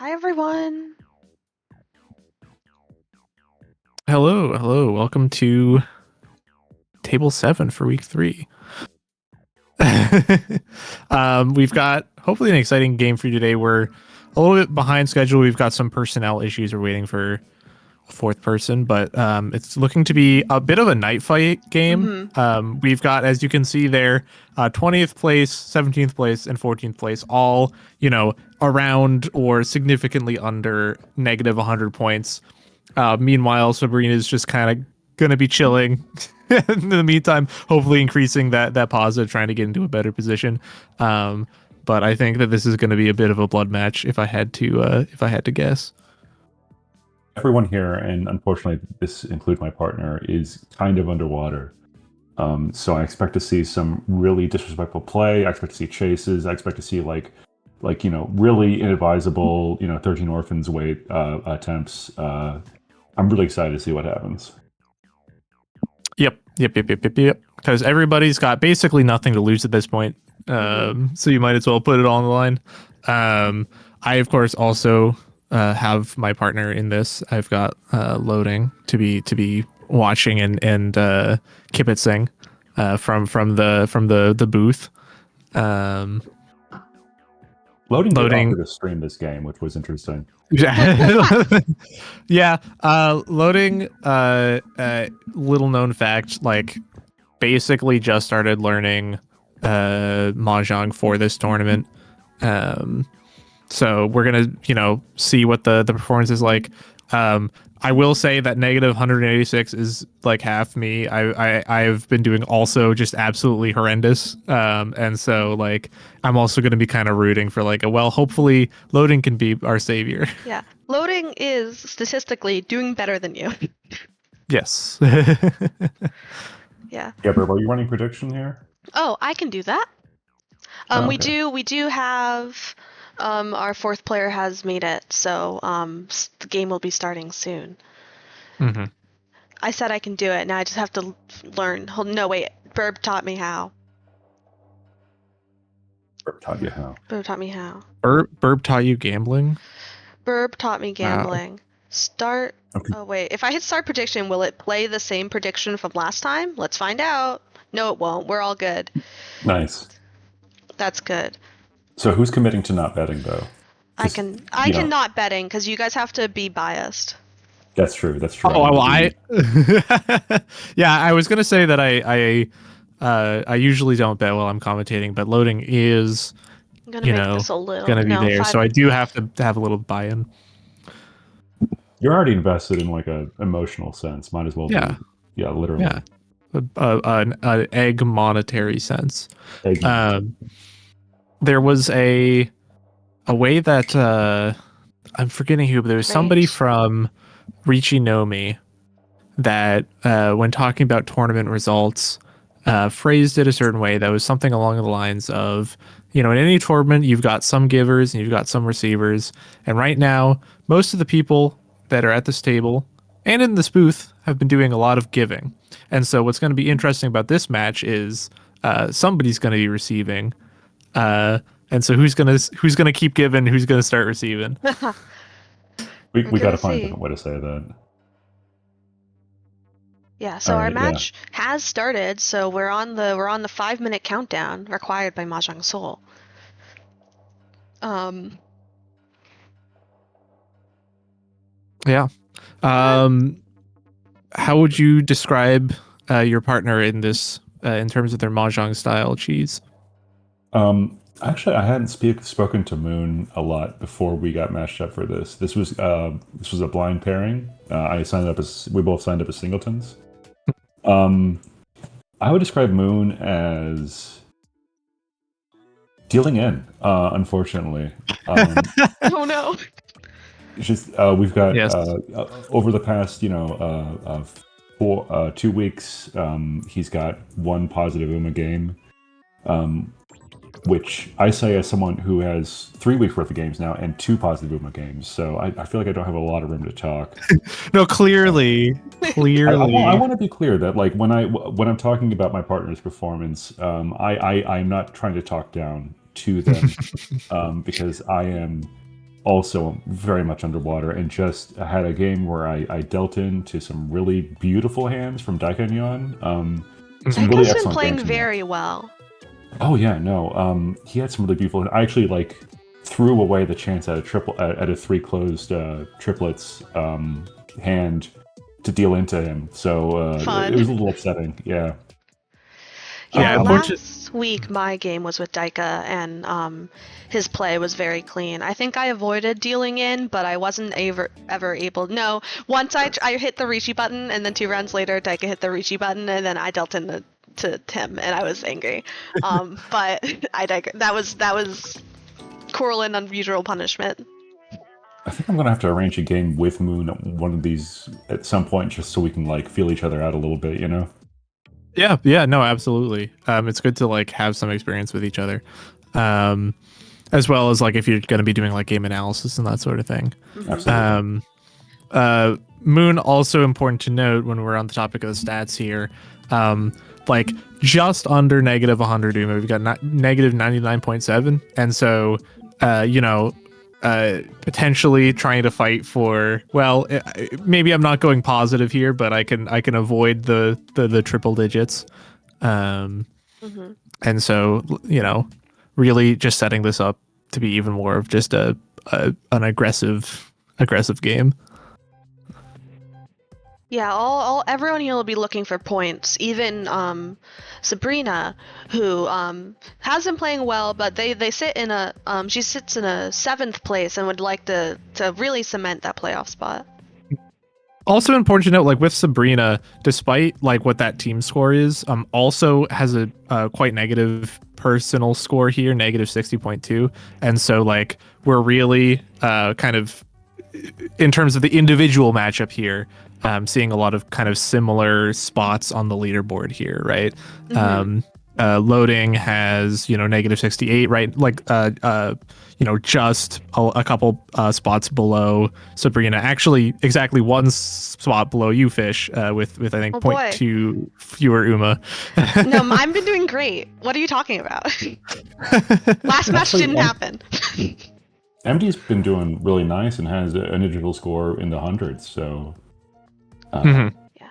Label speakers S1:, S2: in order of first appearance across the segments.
S1: Hi, everyone.
S2: Hello, hello. Welcome to table 7 for week 3. We've got hopefully an exciting game for you today. We're a little bit behind schedule. We've got some personnel issues. We're waiting for a fourth person, but it's looking to be a bit of a night fight game. We've got, as you can see there, 20th place, 17th place, and 14th place, all, around or significantly under negative 100 points. Meanwhile, Sabrina is just kind of going to be chilling. in the meantime, hopefully increasing that positive, trying to get into a better position. But I think that this is going to be a bit of a blood match if I had to guess.
S3: Everyone here, and unfortunately, this includes my partner, is kind of underwater. So I expect to see some really disrespectful play. I expect to see chases. I expect to see really inadvisable 13 orphans weight attempts. I'm really excited to see what happens.
S2: Yep. Because everybody's got basically nothing to lose at this point. So you might as well put it all on the line. I of course also have my partner in this. I've got loading to be watching and kibitzing from the booth.
S3: Loading did offer to stream this game, which was interesting.
S2: Yeah, loading. Little known fact, like basically just started learning mahjong for this tournament. So we're gonna see what the performance is like. I will say that negative 186 is like half me. I've been doing also just absolutely horrendous. And so like I'm also going to be kind of rooting for like hopefully loading can be our savior.
S1: Yeah. Loading is statistically doing better than you.
S2: Yes.
S1: Yeah.
S3: Yeah, but are you running prediction here?
S1: Oh, I can do that.
S3: Okay.
S1: We do have our fourth player has made it, so the game will be starting soon.
S2: Mm-hmm.
S1: I said I can do it. Now I just have to learn. No, wait. Burb taught me how.
S3: Burb taught you how.
S1: Burb taught me how.
S2: Burb taught you gambling?
S1: Burb taught me gambling. Wow. Start.
S3: Okay.
S1: Oh, wait. If I hit start prediction, will it play the same prediction from last time? Let's find out. No, it won't. We're all good.
S3: Nice.
S1: That's good.
S3: So who's committing to not betting, though?
S1: I can not betting because you guys have to be biased.
S3: That's true.
S2: Oh, well, yeah, I was gonna say that I usually don't bet while I'm commentating, but loading is
S1: gonna make this a little
S2: gonna be there, so I do have to have a little buy-in.
S3: You're already invested in like a emotional sense. Might as well be. Yeah, literally.
S2: Yeah, an egg monetary sense. There was a way that I'm forgetting who, but there was somebody from Richie No Me that when talking about tournament results phrased it a certain way that was something along the lines of, in any tournament you've got some givers and you've got some receivers, and right now most of the people that are at this table and in this booth have been doing a lot of giving, and so what's going to be interesting about this match is somebody's going to be receiving, and so who's gonna keep giving, who's gonna start receiving.
S3: We got to find a different way to say that.
S1: Yeah, so our match has started, so we're on the 5-minute countdown required by Mahjong Soul.
S2: Yeah. How would you describe your partner in this in terms of their Mahjong style, Cheese?
S3: Actually, I hadn't spoken to Moon a lot before we got matched up for this. This was a blind pairing. We both signed up as singletons. I would describe Moon as dealing in. Unfortunately,
S1: oh no.
S3: It's just we've got over the past 2 weeks. He's got one positive UMA game. Which I say as someone who has 3 weeks worth of games now and 2 positive UMA games, so I feel like I don't have a lot of room to talk.
S2: No, clearly.
S3: I want to be clear that like when I'm talking about my partner's performance, I'm not trying to talk down to them because I am also very much underwater and just had a game where I dealt into some really beautiful hands from Daikanyon. Some really excellent
S1: been playing very well.
S3: Oh yeah, no. He had some really beautiful. I actually threw away the chance at a 3 closed triplets hand to deal into him. So it was a little upsetting. Yeah.
S1: Yeah,
S2: unfortunately.
S1: last week my game was with Daika, and his play was very clean. I think I avoided dealing in, but I wasn't ever able. No, once I hit the Rishi button, and then 2 rounds later, Daika hit the Rishi button, and then I dealt in to him, and I was angry. But that was cruel and unusual punishment.
S3: I think I'm gonna have to arrange a game with Moon at one of these at some point, just so we can like feel each other out a little bit, you know?
S2: Yeah, no, absolutely. It's good to like have some experience with each other, as well as like if you're going to be doing like game analysis and that sort of thing.
S3: Absolutely.
S2: Moon, also important to note when we're on the topic of the stats here, like just under negative 100 UMA, we've got negative 99.7, and so potentially trying to fight for, well, maybe I'm not going positive here, but I can avoid the triple digits, and so really just setting this up to be even more of just an aggressive game.
S1: Yeah, everyone here will be looking for points. Even Sabrina, who has been playing well, but they sit in a she sits in a 7th place and would like to really cement that playoff spot.
S2: Also important to note, like with Sabrina, despite like what that team score is, also has a quite negative personal score here, negative 60.2, and so like we're really kind of, in terms of the individual matchup here, seeing a lot of kind of similar spots on the leaderboard here, right? Loading has negative 68, right? Like just a couple spots below Sabrina, actually exactly one spot below you, Fish, with I think 0.2 fewer UMA.
S1: No, I've been doing great. What are you talking about? Last match didn't happen.
S3: emdee's been doing really nice and has an individual score in the hundreds, so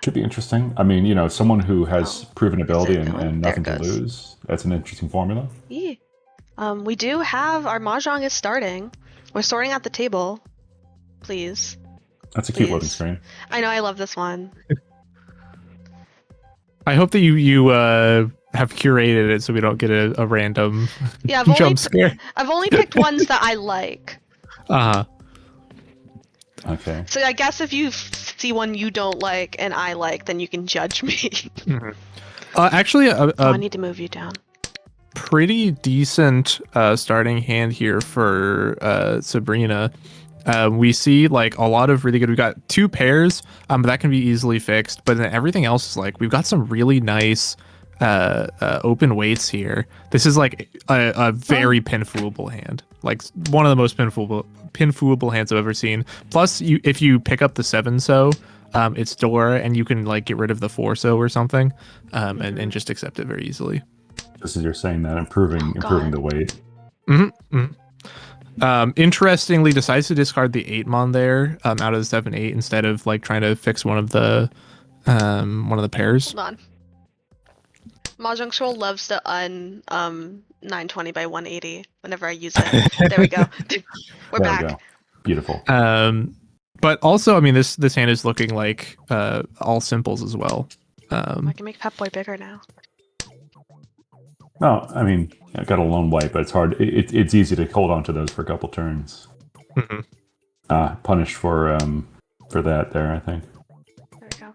S3: should be interesting. I mean, someone who has proven ability and nothing to lose, that's an interesting formula.
S1: Yeah. We do have our Mahjong is starting. We're sorting out the table. Please.
S3: That's a cute loading screen.
S1: I know, I love this one.
S2: I hope that you have curated it so we don't get a random jump scare.
S1: I've only picked ones that I like.
S3: Okay.
S1: So I guess if you see one you don't like and I like, then you can judge me.
S2: Actually,
S1: I need to move you down.
S2: Pretty decent starting hand here for Sabrina. We see like a lot of really good. We've got 2 pairs, but that can be easily fixed. But then everything else is like we've got some really nice open weights here. This is like a very pinfooable hand, like one of the most pinfooable hands I've ever seen. Plus, if you pick up the 7-so, it's door, and you can like get rid of the 4-so or something, and just accept it very easily.
S3: Just as you're saying that, improving the weight.
S2: Interestingly, decides to discard the 8-mon there out of the 7-8 instead of like trying to fix one of the pairs.
S1: Hold on. Mahjong Scroll loves to 920 by 180 whenever I use it. There we go. We're back.
S3: We go. Beautiful.
S2: But also, I mean, this hand is looking like all simples as well.
S1: I can make Pep Boy bigger now.
S3: No, I mean, I got a lone white, but it's hard. It's easy to hold on to those for a couple turns. Punished for that there, I think.
S1: There we go.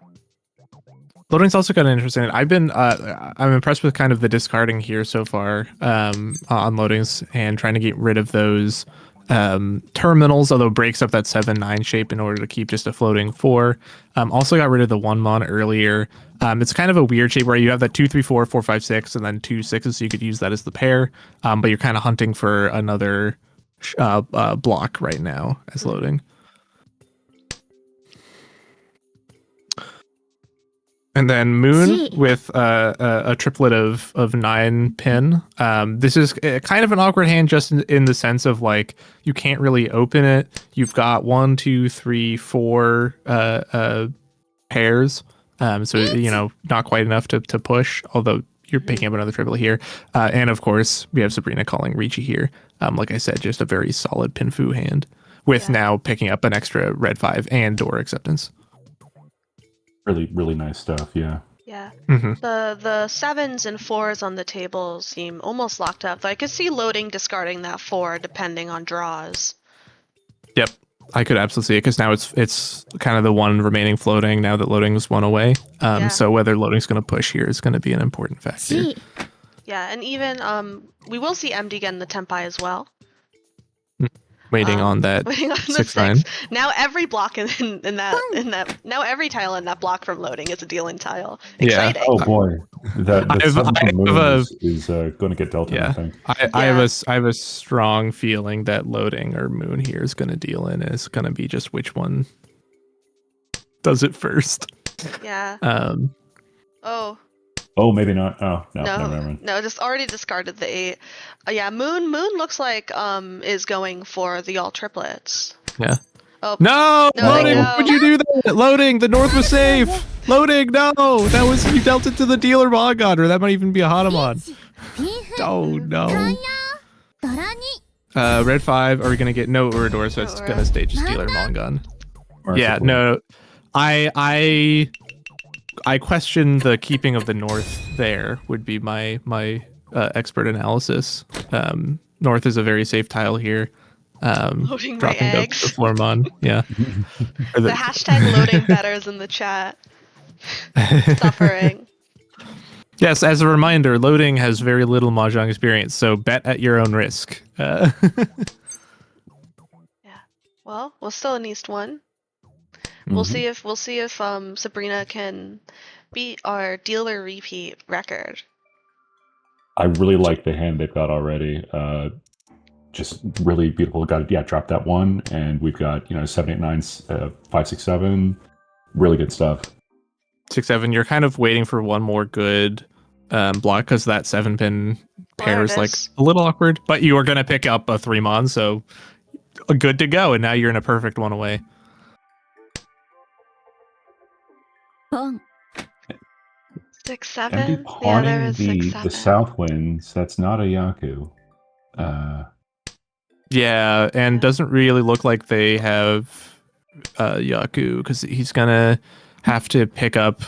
S2: Loading's also kind of interesting. I'm impressed with kind of the discarding here so far on Loading's and trying to get rid of those terminals, although breaks up that 7-9 shape in order to keep just a floating 4. Also got rid of the 1-mon earlier. It's kind of a weird shape where you have that 2, 3, 4, 4, 5, 6, and then 2 6s, so you could use that as the pair. But you're kind of hunting for another block right now as Loading. And then Moon with a triplet of 9 pin. This is kind of an awkward hand just in the sense of like you can't really open it. You've got 1, 2, 3, 4 pairs. So not quite enough to push, although you're picking up another triplet here. And of course we have Sabrina calling Ricci here. Like I said, just a very solid pinfu hand with now picking up an extra red 5 and door acceptance.
S3: Really, really nice stuff, yeah.
S1: Yeah.
S2: Hmm.
S1: The 7s and 4s on the table seem almost locked up. Though I could see loading discarding that 4 depending on draws.
S2: Yep, I could absolutely see it because now it's kind of the one remaining floating now that loading is one away.
S1: Yeah.
S2: So whether loading's going to push here is going to be an important factor.
S1: Yeah, and even we will see MD get in the Tempai as well.
S2: Waiting on that
S1: Waiting on the
S2: 6-9.
S1: 6. Now every block in that now every tile in that block from loading is a dealing tile.
S2: Yeah.
S1: Exciting.
S3: Oh boy, that
S2: I have-
S3: seven
S2: I
S3: from
S2: have
S3: Moon
S2: a-
S3: is going to get dealt in.
S2: Yeah.
S3: I think.
S2: I have a strong feeling that loading or moon here is going to deal in. It's going to be just which one does it first.
S1: Yeah.
S3: Oh, maybe not. Oh no, never mind.
S1: No, just already discarded the 8. Yeah, Moon looks like is going for the all triplets.
S2: Yeah.
S1: Oh
S2: No,
S1: No,
S2: loading.
S1: no.
S2: Would you do that? Loading. The north was safe. Loading. No, that was you dealt it to the dealer Mongon, or that might even be a Hanamon. Oh no. Red 5. Are we gonna get no Urador? So it's gonna stay just dealer Mongon. Yeah. No. I question the keeping of the north there would be my expert analysis. North is a very safe tile here.
S1: Loading my
S2: Dropping
S1: eggs.
S2: the Flormon. Yeah.
S1: The hashtag loading betters in the chat. Suffering.
S2: Yes, as a reminder, loading has very little mahjong experience, so bet at your own risk.
S1: Yeah. Well, we're still in East 1. We'll see if Sabrina can beat our dealer repeat record.
S3: I really like the hand they've got already. Just really beautiful. Got it. Yeah, drop that 1, and we've got 7, 8, 9, 5, 6, 7. Really good stuff.
S2: 6-7. You're kind of waiting for one more good block because that 7-pin pair is like a little awkward. But you are going to pick up a 3-mon, so good to go. And now you're in a perfect one away.
S1: 6,
S3: MD
S1: 7. Yeah, there
S3: pawning
S1: is 6,
S3: the
S1: 7.
S3: south winds. That's not a Yaku.
S2: Yeah, and doesn't really look like they have Yaku because he's gonna have to pick up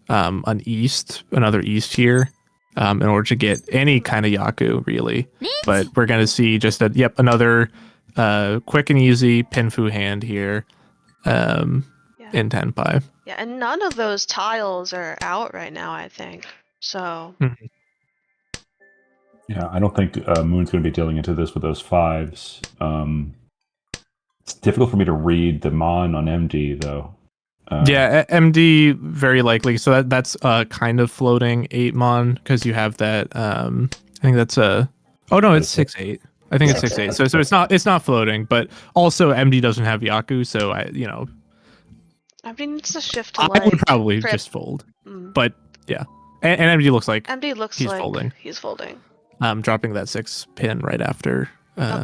S2: another east here in order to get any kind of Yaku really. But we're gonna see just another quick and easy Pinfu hand here in Tenpai.
S1: Yeah, and none of those tiles are out right now, I think. So.
S3: Yeah, I don't think Moon's going to be dealing into this with those 5s. It's difficult for me to read the Mon on MD, though.
S2: Yeah, MD very likely. So that's kind of floating 8-mon because you have that. I think that's a. Oh no, it's 6-8. I think it's 6-8. So it's not floating, but also MD doesn't have Yaku, so
S1: MD needs to shift to
S2: I would probably just fold. But yeah, and MD looks like
S1: MD looks
S2: he's
S1: like
S2: folding.
S1: He's folding.
S2: Dropping that 6-pin right after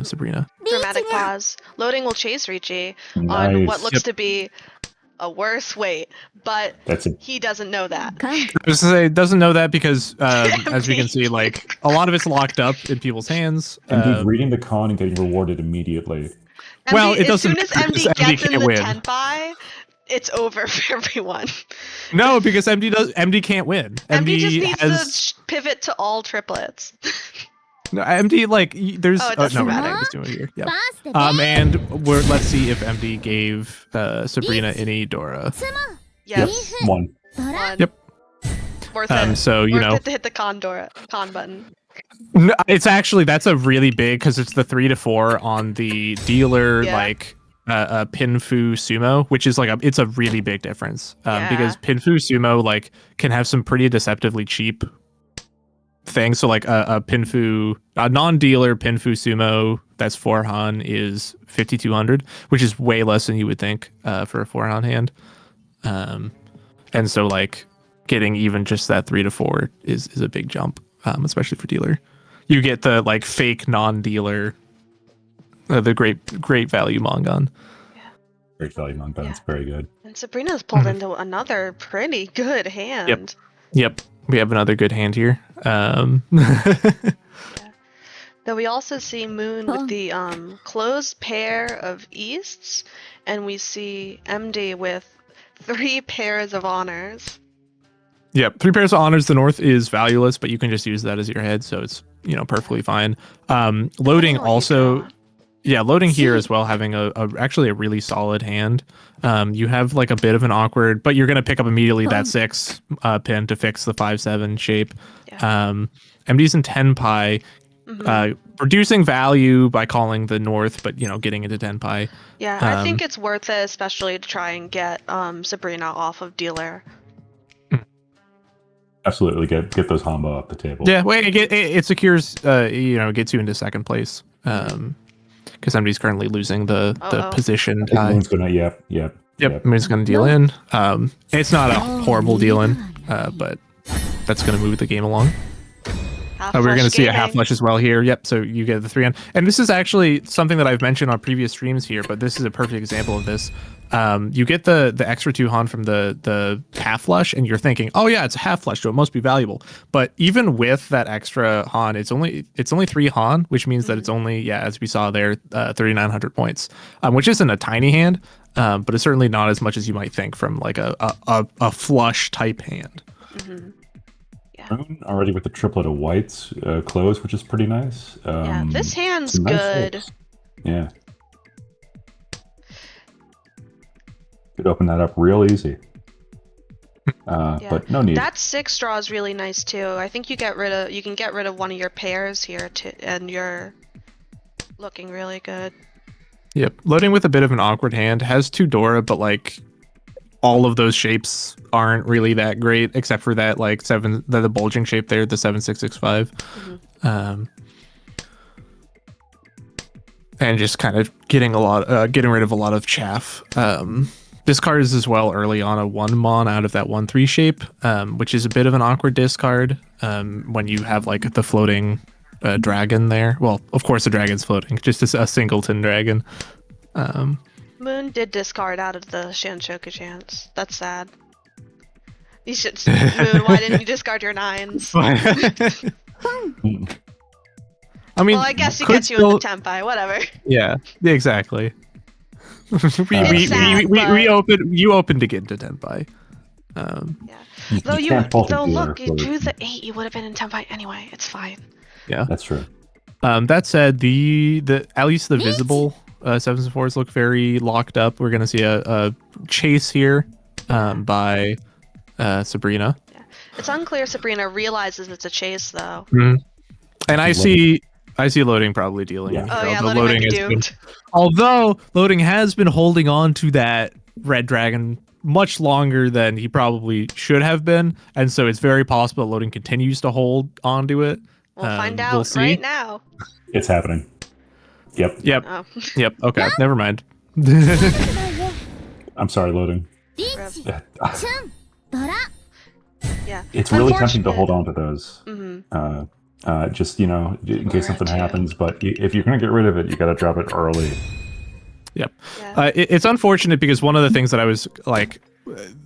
S2: Sabrina.
S1: Dramatic pause. Loading will chase Ricci
S3: Nice.
S1: on what looks to be a worse weight, but he doesn't know that.
S2: I was to say doesn't know that because as we can see, like a lot of it's locked up in people's hands.
S3: MD reading the con and getting rewarded immediately.
S1: MD,
S2: well, it doesn't.
S1: As soon as MD gets in the
S2: win.
S1: Tenpai, it's over for everyone.
S2: No, because MD can't win.
S1: MD just needs to pivot to all triplets.
S2: No, MD there's
S1: it doesn't matter.
S2: I'm just doing it here. Yeah. And let's see if MD gave Sabrina any Dora.
S1: Yes.
S3: Yep, 1.
S2: Yep.
S1: Worth it.
S2: So
S1: Worth it to hit the con button.
S2: No, it's actually that's a really big because it's the 3 to 4 on the dealer Pinfu Sumo, which is it's a really big difference because Pinfu Sumo can have some pretty deceptively cheap things. So a non-dealer Pinfu Sumo that's 4-han is 5,200, which is way less than you would think for a 4-han hand. And so getting even just that 3 to 4 is a big jump, especially for dealer. You get the fake non-dealer. The great value Mongon.
S1: Yeah.
S3: Great value Mongon. It's very good.
S1: And Sabrina's pulled into another pretty good hand.
S2: Yep. We have another good hand here.
S1: Though we also see Moon with the closed pair of Easts, and we see MD with 3 pairs of honors.
S2: Yep, 3 pairs of honors. The north is valueless, but you can just use that as your head, so it's perfectly fine. Loading also, yeah, loading here as well, having actually a really solid hand. You have like a bit of an awkward, but you're gonna pick up immediately that 6 pin to fix the 5/7 shape.
S1: Yeah.
S2: MD's in 10 pi, reducing value by calling the north, but getting into 10 pi.
S1: Yeah, I think it's worth it, especially to try and get Sabrina off of dealer.
S3: Absolutely, get those Hamba off the table.
S2: Yeah, wait, it secures, gets you into second place. Because MD's currently losing the position tie.
S3: Moon's gonna, yep.
S2: Moon's gonna deal in. It's not a horrible deal in, but that's gonna move the game along. We're going to see a half flush as well here. Yep. So you get the 3-on. And this is actually something that I've mentioned on previous streams here, but this is a perfect example of this. You get the extra 2 Han from the half flush, and you're thinking, oh yeah, it's a half flush, so it must be valuable. But even with that extra Han, it's only 3 Han, which means that it's only, as we saw there, 3,900 points, which isn't a tiny hand, but it's certainly not as much as you might think from like a flush type hand.
S3: Already with the triplet of whites closed, which is pretty nice.
S1: This hand's good.
S3: Nice. Yeah. Could open that up real easy. But no need.
S1: That 6 draw is really nice too. I think you can get rid of one of your pairs here and you're looking really good.
S2: Yep. Loading with a bit of an awkward hand, has 2 Dora, but like all of those shapes aren't really that great, except for that like the bulging shape there, the 7-6-6-5. And just kind of getting rid of a lot of chaff. Discards as well early on a 1 mon out of that 1-3 shape, which is a bit of an awkward discard when you have like the floating dragon there. Well, of course the dragon's floating, just a singleton dragon.
S1: Moon did discard out of the Shanshoku chance. That's sad. You should, Moon, why didn't you discard your 9s?
S2: I mean,
S1: well, I guess he gets you in the tempai, whatever.
S2: Yeah, exactly. You opened to get into tempai.
S1: Though look, you drew the 8, you would have been in tempai anyway. It's fine.
S3: Yeah, that's true.
S2: That said, the at least the visible 7s and 4s look very locked up. We're gonna see a chase here by Sabrina.
S1: Yeah. It's unclear Sabrina realizes it's a chase though.
S2: And I see loading probably dealing.
S1: Yeah. Oh yeah, loading might be doomed.
S2: Although loading has been holding on to that red dragon much longer than he probably should have been, and so it's very possible that loading continues to hold onto it.
S1: We'll find out right now.
S3: It's happening. Yep.
S1: Oh.
S2: Yep. Okay. Never mind.
S3: I'm sorry, loading.
S1: Yeah.
S3: It's really tempting to hold on to those. Just in case something happens. But if you're gonna get rid of it, you got to drop it early.
S2: Yep. Yeah. It's unfortunate because one of the things that I was like,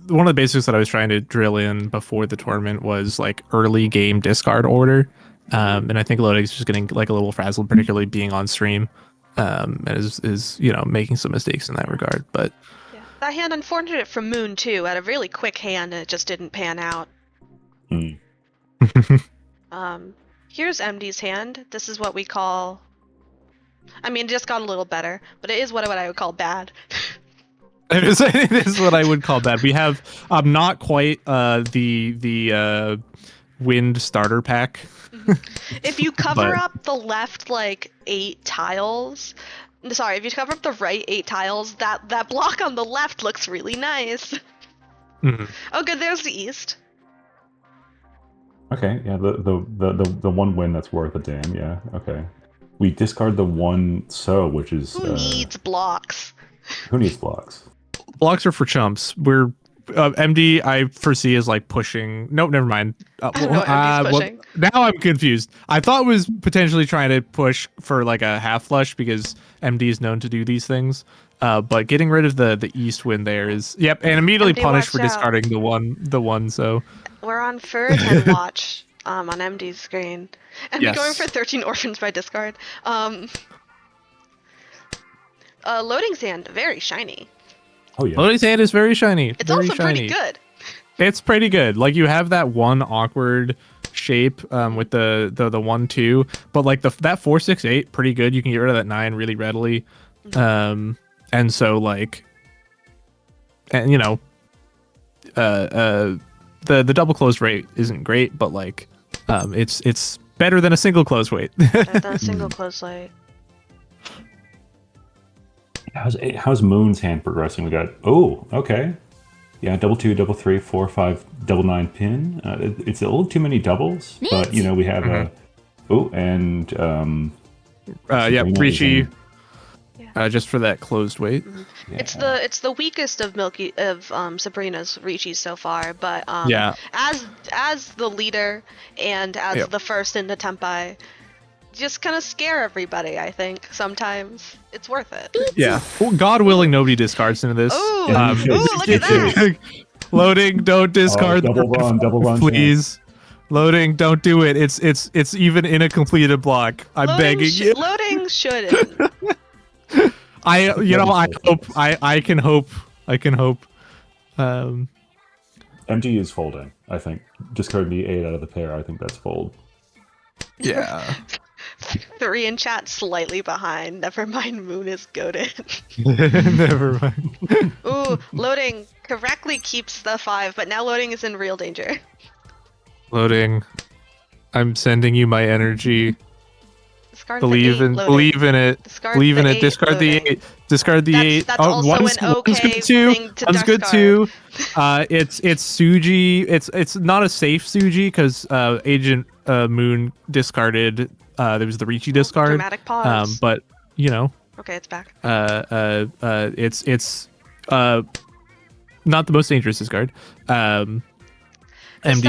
S2: one of the basics that I was trying to drill in before the tournament was like early game discard order. And I think Loading's just getting like a little frazzled, particularly being on stream, and is making some mistakes in that regard. But
S1: that hand unfortunate from Moon too. Had a really quick hand and it just didn't pan out. Here's MD's hand. This is what we call. I mean, it just got a little better, but it is what I would call bad.
S2: It is what I would call bad. We have not quite the wind starter pack.
S1: If you cover up the left like 8 tiles, if you cover up the right 8 tiles, that block on the left looks really nice. Oh, good. There's the east.
S3: Okay, yeah, the 1 win that's worth a damn. Yeah, okay. We discard the 1 which is
S1: who needs blocks?
S3: Who needs blocks?
S2: Blocks are for chumps. We're MD. I foresee is like pushing. Nope, never mind.
S1: Pushing.
S2: Now I'm confused. I thought it was potentially trying to push for like a half flush because MD is known to do these things. But getting rid of the east win there is and immediately MD punished for discarding the one. So
S1: we're on Fur 10 watch on MD's screen. MD going for 13 orphans by discard. Loading sand, very shiny.
S3: Oh yeah.
S2: Loading sand is very shiny.
S1: It's
S2: very
S1: also
S2: shiny.
S1: pretty good.
S2: It's pretty good. Like you have that one awkward shape with the 1-2, but like that 4-6-8 pretty good. You can get rid of that 9 really readily. And so like, and you know, the double closed rate isn't great, but like it's better than a single closed weight.
S1: Better than a single closed weight.
S3: How's Moon's hand progressing? We got okay. Yeah, double 2, double 3, 4, 5, double 9 pin. It's a little too many doubles, but you know we have
S2: Ricci, just for that closed weight.
S1: Yeah. It's the weakest of Sabrina's Ricci's so far, but as the leader and as the first in the Tempai, just kind of scare everybody. I think sometimes it's worth it.
S2: Yeah. Well, God willing, nobody discards into this.
S1: Ooh, look at that!
S2: Loading, don't discard.
S3: Double run,
S2: please. Loading, don't do it. It's even in a completed block. I'm begging you.
S1: Loading shouldn't.
S2: I can hope.
S3: MG is folding. I think discard the 8 out of the pair. I think that's fold.
S2: Yeah.
S1: 3 in chat, slightly behind. Never mind, Moon is goated.
S2: Never mind.
S1: Ooh, Loading correctly keeps the 5, but now Loading is in real danger.
S2: Loading, I'm sending you my energy.
S1: Discard
S2: believe in it. Believe in it. Discard the 8. Discard the 8.
S1: That's also an okay thing to
S2: one's good too. It's Suji. It's not a safe Suji because Agent Moon discarded. There was the Ricci discard.
S1: Dramatic pause.
S2: But you know.
S1: Okay, it's back.
S2: It's not the most dangerous discard. MD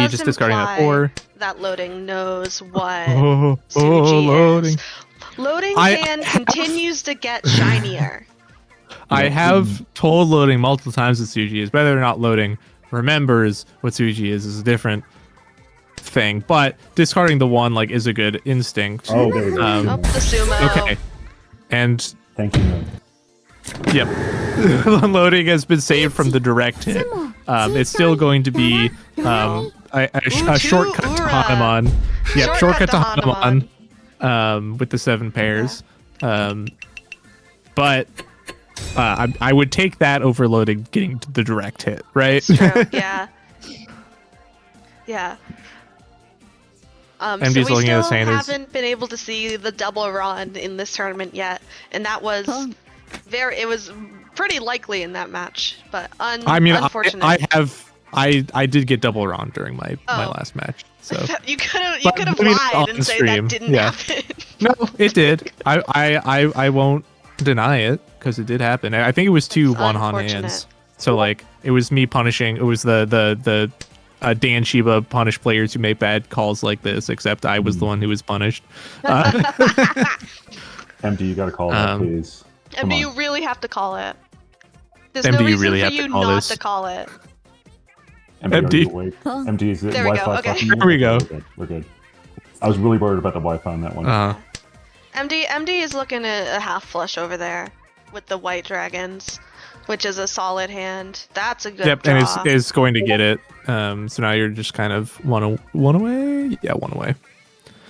S2: just discarding that 4.
S1: That Loading knows what Suji is. Loading hand continues to get shinier.
S2: I have told Loading multiple times that Suji is. Whether or not Loading remembers what Suji is a different thing. But discarding the 1 like is a good instinct.
S3: Oh, there we go.
S1: The sumo.
S2: Okay. And
S3: thank you, man.
S2: Yep. Loading has been saved from the direct hit. It's still going to be a shortcut to Hanuman. Yep, shortcut to Hanuman with the 7 pairs. But I would take that over Loading getting the direct hit, right?
S1: That's true. Yeah. Yeah. So we still haven't been able to see the double run in this tournament yet, and that was it was pretty likely in that match, but unfortunate.
S2: I did get double run during my last match. So
S1: you could have lied and say that didn't happen.
S2: No, it did. I won't deny it because it did happen. I think it was 2 1-on hands. So like it was me punishing. It was the Dan Shiba punish players who make bad calls like this, except I was the one who was punished.
S3: MD, you gotta call that, please.
S1: MD, you really have to call it. There's no reason for you not to call it.
S3: MD, MD, is it Wi-Fi?
S1: Okay.
S2: There we go.
S3: We're good. I was really worried about the Wi-Fi on that one.
S1: MD is looking at a half flush over there with the white dragons, which is a solid hand. That's a good draw.
S2: And is going to get it. So now you're just kind of one away. Yeah, 1 away.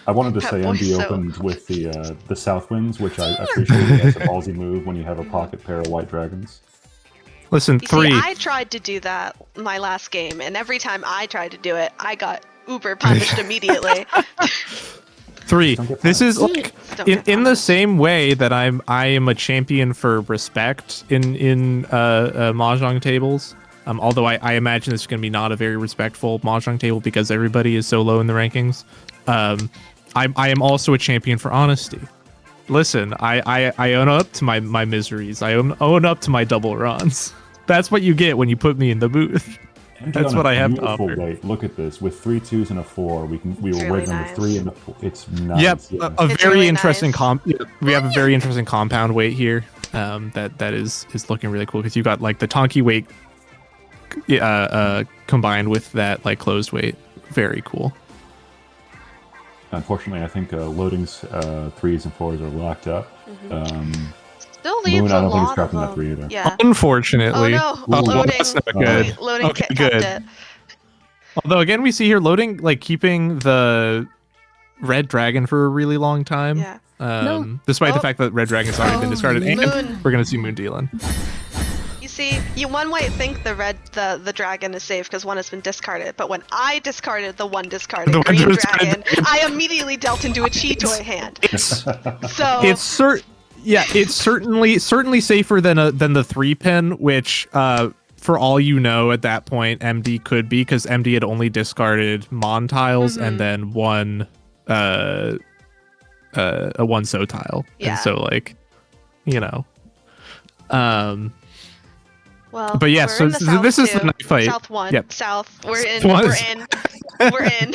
S3: I wanted to say MD opened with the South Winds, which I appreciate as a ballsy move when you have a pocket pair of white dragons.
S2: Listen, 3.
S1: See, I tried to do that my last game, and every time I tried to do it, I got uber punished immediately.
S2: 3. This is like in the same way that I am a champion for respect in mahjong tables. Although I imagine this is going to be not a very respectful mahjong table because everybody is so low in the rankings. I am also a champion for honesty. Listen, I own up to my miseries. I own up to my double runs. That's what you get when you put me in the booth. That's what I have to offer.
S3: Weight. Look at this. with 3 2s and a 4, we were
S1: really
S3: rigging
S1: nice.
S3: the 3 and the 4. It's nice.
S2: Yep, a very
S1: really
S2: interesting
S1: nice.
S2: We have a very interesting compound weight here. That is looking really cool because you got like the Tonki weight combined with that like closed weight. Very cool.
S3: Unfortunately, I think Loading's 3s and 4s are locked up.
S1: Still leaves
S3: Moon,
S1: a
S3: I don't think he's
S1: lot
S3: dropping
S1: of
S3: that 3 either.
S1: Yeah.
S2: Unfortunately.
S1: Oh no!
S2: Well,
S1: Loading.
S2: that's not good.
S1: Loading
S2: Okay,
S1: kept
S2: good.
S1: it.
S2: Although again, we see here loading, like keeping the red dragon for a really long time.
S1: Yeah.
S2: Despite the fact that red dragon's already been discarded, and
S1: Moon.
S2: we're gonna see Moon dealing.
S1: You see, one might think the dragon is safe because one has been discarded, but when I discarded the one discarded green dragon, I immediately dealt into a Chi-Toy hand. So
S2: it's certainly safer than the 3-pin, which for all you know at that point MD could be, because MD had only discarded Mon tiles and then one a one So tile.
S1: Yeah.
S2: And so like, you know.
S1: Well,
S2: but yeah, so this is the knife fight.
S1: South 1.
S2: Yep.
S1: South. We're in.
S2: One.
S1: We're in. We're in.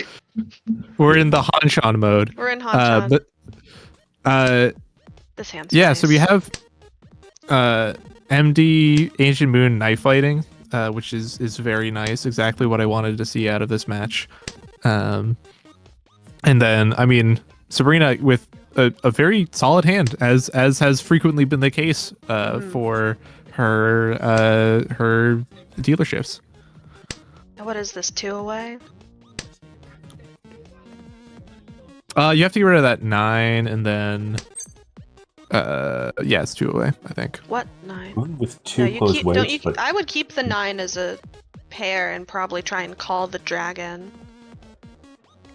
S2: We're in the Hanshan mode.
S1: We're in Hanshan.
S2: But
S1: this hand's
S2: yeah,
S1: nice.
S2: so we have MD Ancient Moon knife fighting, which is very nice. Exactly what I wanted to see out of this match. And then, I mean, Sabrina with a very solid hand, as has frequently been the case for her dealerships.
S1: What is this, 2 away?
S2: You have to get rid of that 9, and then yeah, it's 2 away, I think.
S1: What 9?
S3: One with 2 closed waves.
S1: I would keep the 9 as a pair and probably try and call the dragon.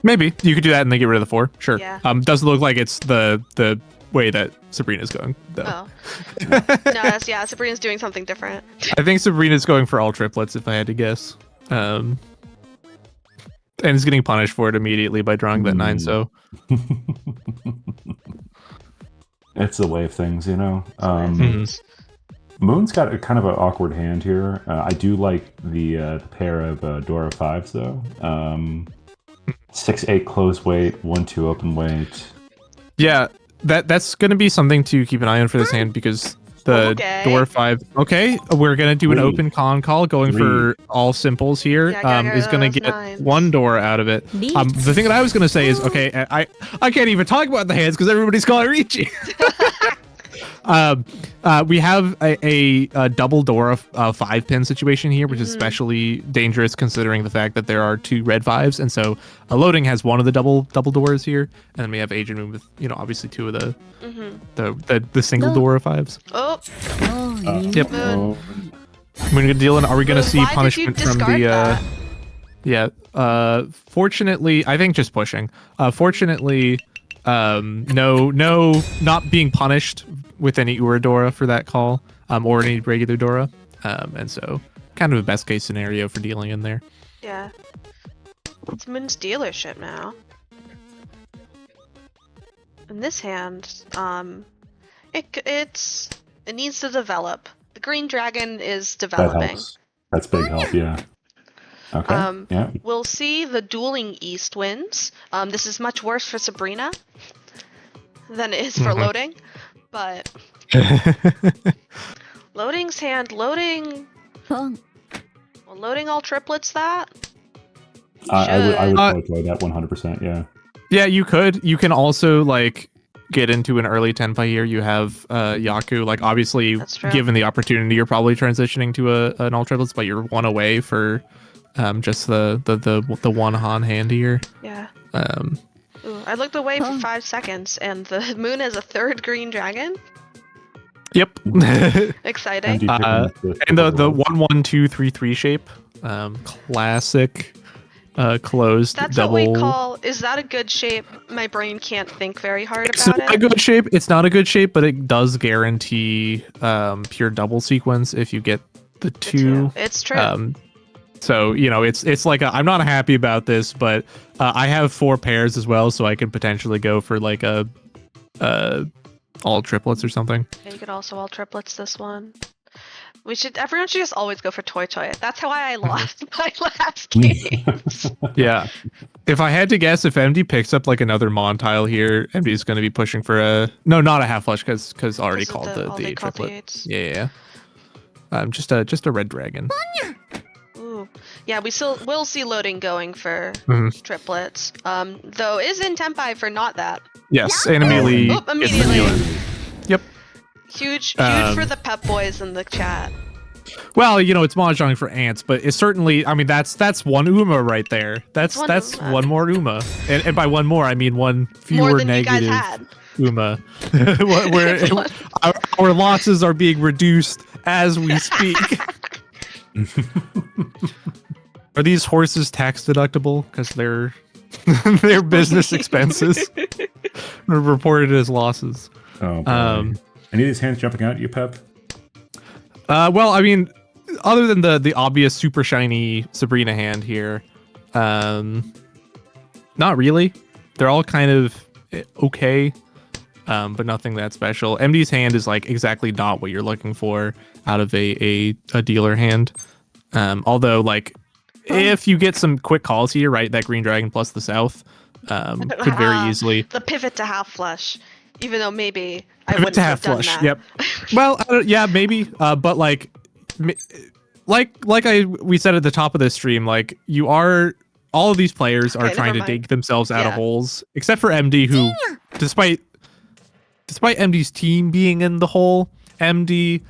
S2: Maybe you could do that and then get rid of the 4. Sure.
S1: Yeah.
S2: Doesn't look like it's the way that Sabrina's going though.
S1: Oh. No, Sabrina's doing something different.
S2: I think Sabrina's going for all triplets, if I had to guess. And is getting punished for it immediately by drawing that 9. So
S3: it's the way of things, you know. Moon's got a kind of an awkward hand here. I do like the pair of Dora 5s though. 6-8 close weight, 1-2 open weight.
S2: Yeah, that's going to be something to keep an eye on for this hand, because the Dora 5. Okay, we're going to do an open con call, going for all simples here. Is going to get 1 Dora out of it. The thing that I was going to say is, okay, I can't even talk about the hands because everybody's calling Ricci. We have a double Dora 5-pin situation here, which is especially dangerous considering the fact that there are 2 red 5s, and so loading has one of the double Doras here, and then we have Agent Moon with, you know, obviously 2 of the single Dora 5s. Yep. We're gonna deal in. Are we gonna see punishment from the? Yeah. Fortunately, I think just pushing. Fortunately, no, not being punished with any Uradora for that call, or any regular Dora, and so kind of a best case scenario for dealing in there.
S1: Yeah, it's Moon's dealership now. In this hand, it needs to develop. The green dragon is developing.
S3: That helps. That's big help, yeah. Okay. Yeah.
S1: We'll see the dueling east winds. This is much worse for Sabrina than it is for loading, but loading's hand loading all triplets. That
S3: I would enjoy that 100%. Yeah.
S2: Yeah, you could. You can also like get into an early Tenpai here. You have Yaku. Like obviously, given the opportunity, you're probably transitioning to an all triplets, but you're 1 away for just the 1 Han hand here.
S1: Yeah. Ooh, I looked away for 5 seconds, and the moon is a 3rd green dragon.
S2: Yep.
S1: Exciting.
S2: And the 1-1-2-3-3 shape, classic. Closed
S1: That's
S2: double.
S1: What we call. Is that a good shape? My brain can't think very hard about it.
S2: It's not a good shape. It's not a good shape, but it does guarantee pure double sequence if you get the 2.
S1: It's true.
S2: So you know, it's like I'm not happy about this, but I have 4 pairs as well, so I could potentially go for like a all triplets or something.
S1: Yeah, you could also all triplets this one. Everyone should just always go for Toy. That's how I lost my last games.
S2: Yeah. If I had to guess, if MD picks up like another Mon tile here, MD is going to be pushing for not a half flush because already called the triplet. Yeah. Just a red dragon.
S1: Ooh. Yeah, we'll see loading going for triplets. Though is in Tenpai for not that.
S2: Yes, and immediately.
S1: Immediately.
S2: Yep.
S1: Huge for the pep boys in the chat.
S2: Well, it's mahjong for ants, but it's certainly. I mean, that's one Uma right there. That's
S1: Uma.
S2: one more Uma, and by one more, I mean one
S1: More
S2: fewer
S1: than you guys
S2: negative
S1: had.
S2: Uma. Where our losses are being reduced as we speak. Are these horses tax deductible? Because they're business expenses. They're reported as losses.
S3: Oh, boy. Any of these hands jumping out at you, Pep?
S2: Well, I mean, other than the obvious super shiny Sabrina hand here, not really. They're all kind of okay, but nothing that special. MD's hand is like exactly not what you're looking for out of a dealer hand. Although, like, if you get some quick calls here, right, that green dragon plus the south could very easily
S1: the pivot to half flush. Even though maybe I
S2: pivot
S1: wouldn't
S2: to
S1: have
S2: half
S1: done
S2: flush.
S1: that.
S2: Yep. Well, yeah, maybe. But like we said at the top of this stream, like all of these players are
S1: Okay,
S2: trying to
S1: never
S2: dig
S1: mind.
S2: themselves out of
S1: Yeah.
S2: holes, except for MD, who, despite MD's team being in the hole, MD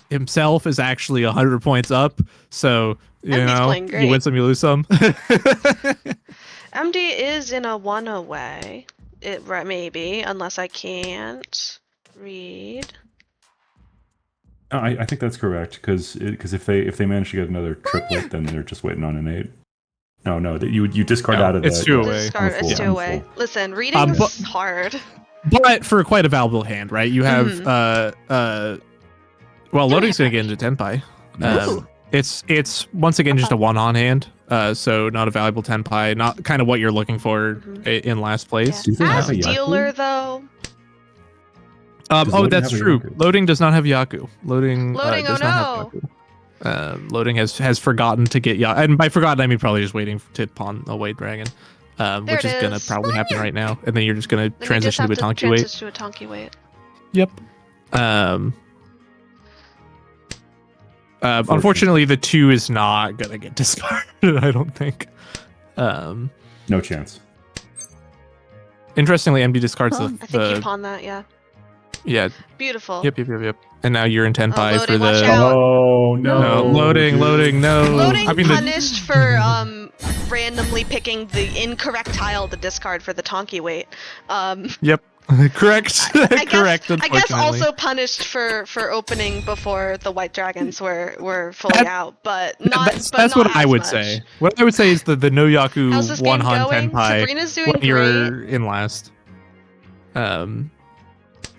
S2: himself is actually 100 points up. So
S1: MD's playing
S2: you
S1: great.
S2: win some, you lose some.
S1: MD is in a one away. Maybe, unless I can't read.
S3: I think that's correct because if they manage to get another triplet, then they're just waiting on an 8. No, that you discard
S2: No,
S3: out of
S2: it's
S3: that.
S2: two away.
S1: Discard, it's
S3: Full,
S1: two
S3: I'm
S1: away.
S3: full.
S1: Listen, reading's
S2: but-
S1: hard.
S2: But for quite a valuable hand, right? You have well, loading's gonna get into Tenpai.
S3: Nice.
S2: It's once again just a one-on hand, so not a valuable Tenpai, not kind of what you're looking for in last place.
S3: Do they
S1: As
S3: have a Yaku?
S1: dealer, though,
S3: Does
S2: Oh,
S3: loading
S2: that's
S3: have a
S2: true.
S3: Yaku?
S2: Loading does not have Yaku. Loading
S1: Loading,
S2: does
S1: oh
S2: not have Yaku. Loading has forgotten to get Yaku, and by forgotten I mean probably just waiting to pawn a white dragon, which is
S1: it
S2: gonna
S1: is.
S2: probably happen right now, and then you're just gonna
S1: then you just
S2: transition
S1: have
S2: to a Tonki
S1: to
S2: wait.
S1: transition to a Tonki wait.
S2: Yep. Unfortunately, the 2 is not gonna get discarded. I don't think.
S3: No chance.
S2: Interestingly, MD discards
S1: I think you pawn that, yeah.
S2: yeah.
S1: Beautiful.
S2: Yep. And now you're in Tenpai for
S1: Loading, watch
S2: the
S1: out.
S3: Oh no!
S2: no, loading, no.
S1: Loading
S2: I mean,
S1: punished for randomly picking the incorrect tile to discard for the Tonki wait.
S2: Yep. Correct.
S1: I
S2: Correct.
S1: guess
S2: Unfortunately.
S1: also punished for opening before the white dragons were fully out, but not.
S2: That's
S1: not
S2: what
S1: as
S2: I would
S1: much.
S2: say. What I would say is the no Yaku
S1: How's this
S2: one
S1: game
S2: Han
S1: going?
S2: Tenpai
S1: Sabrina's doing
S2: when you're in last.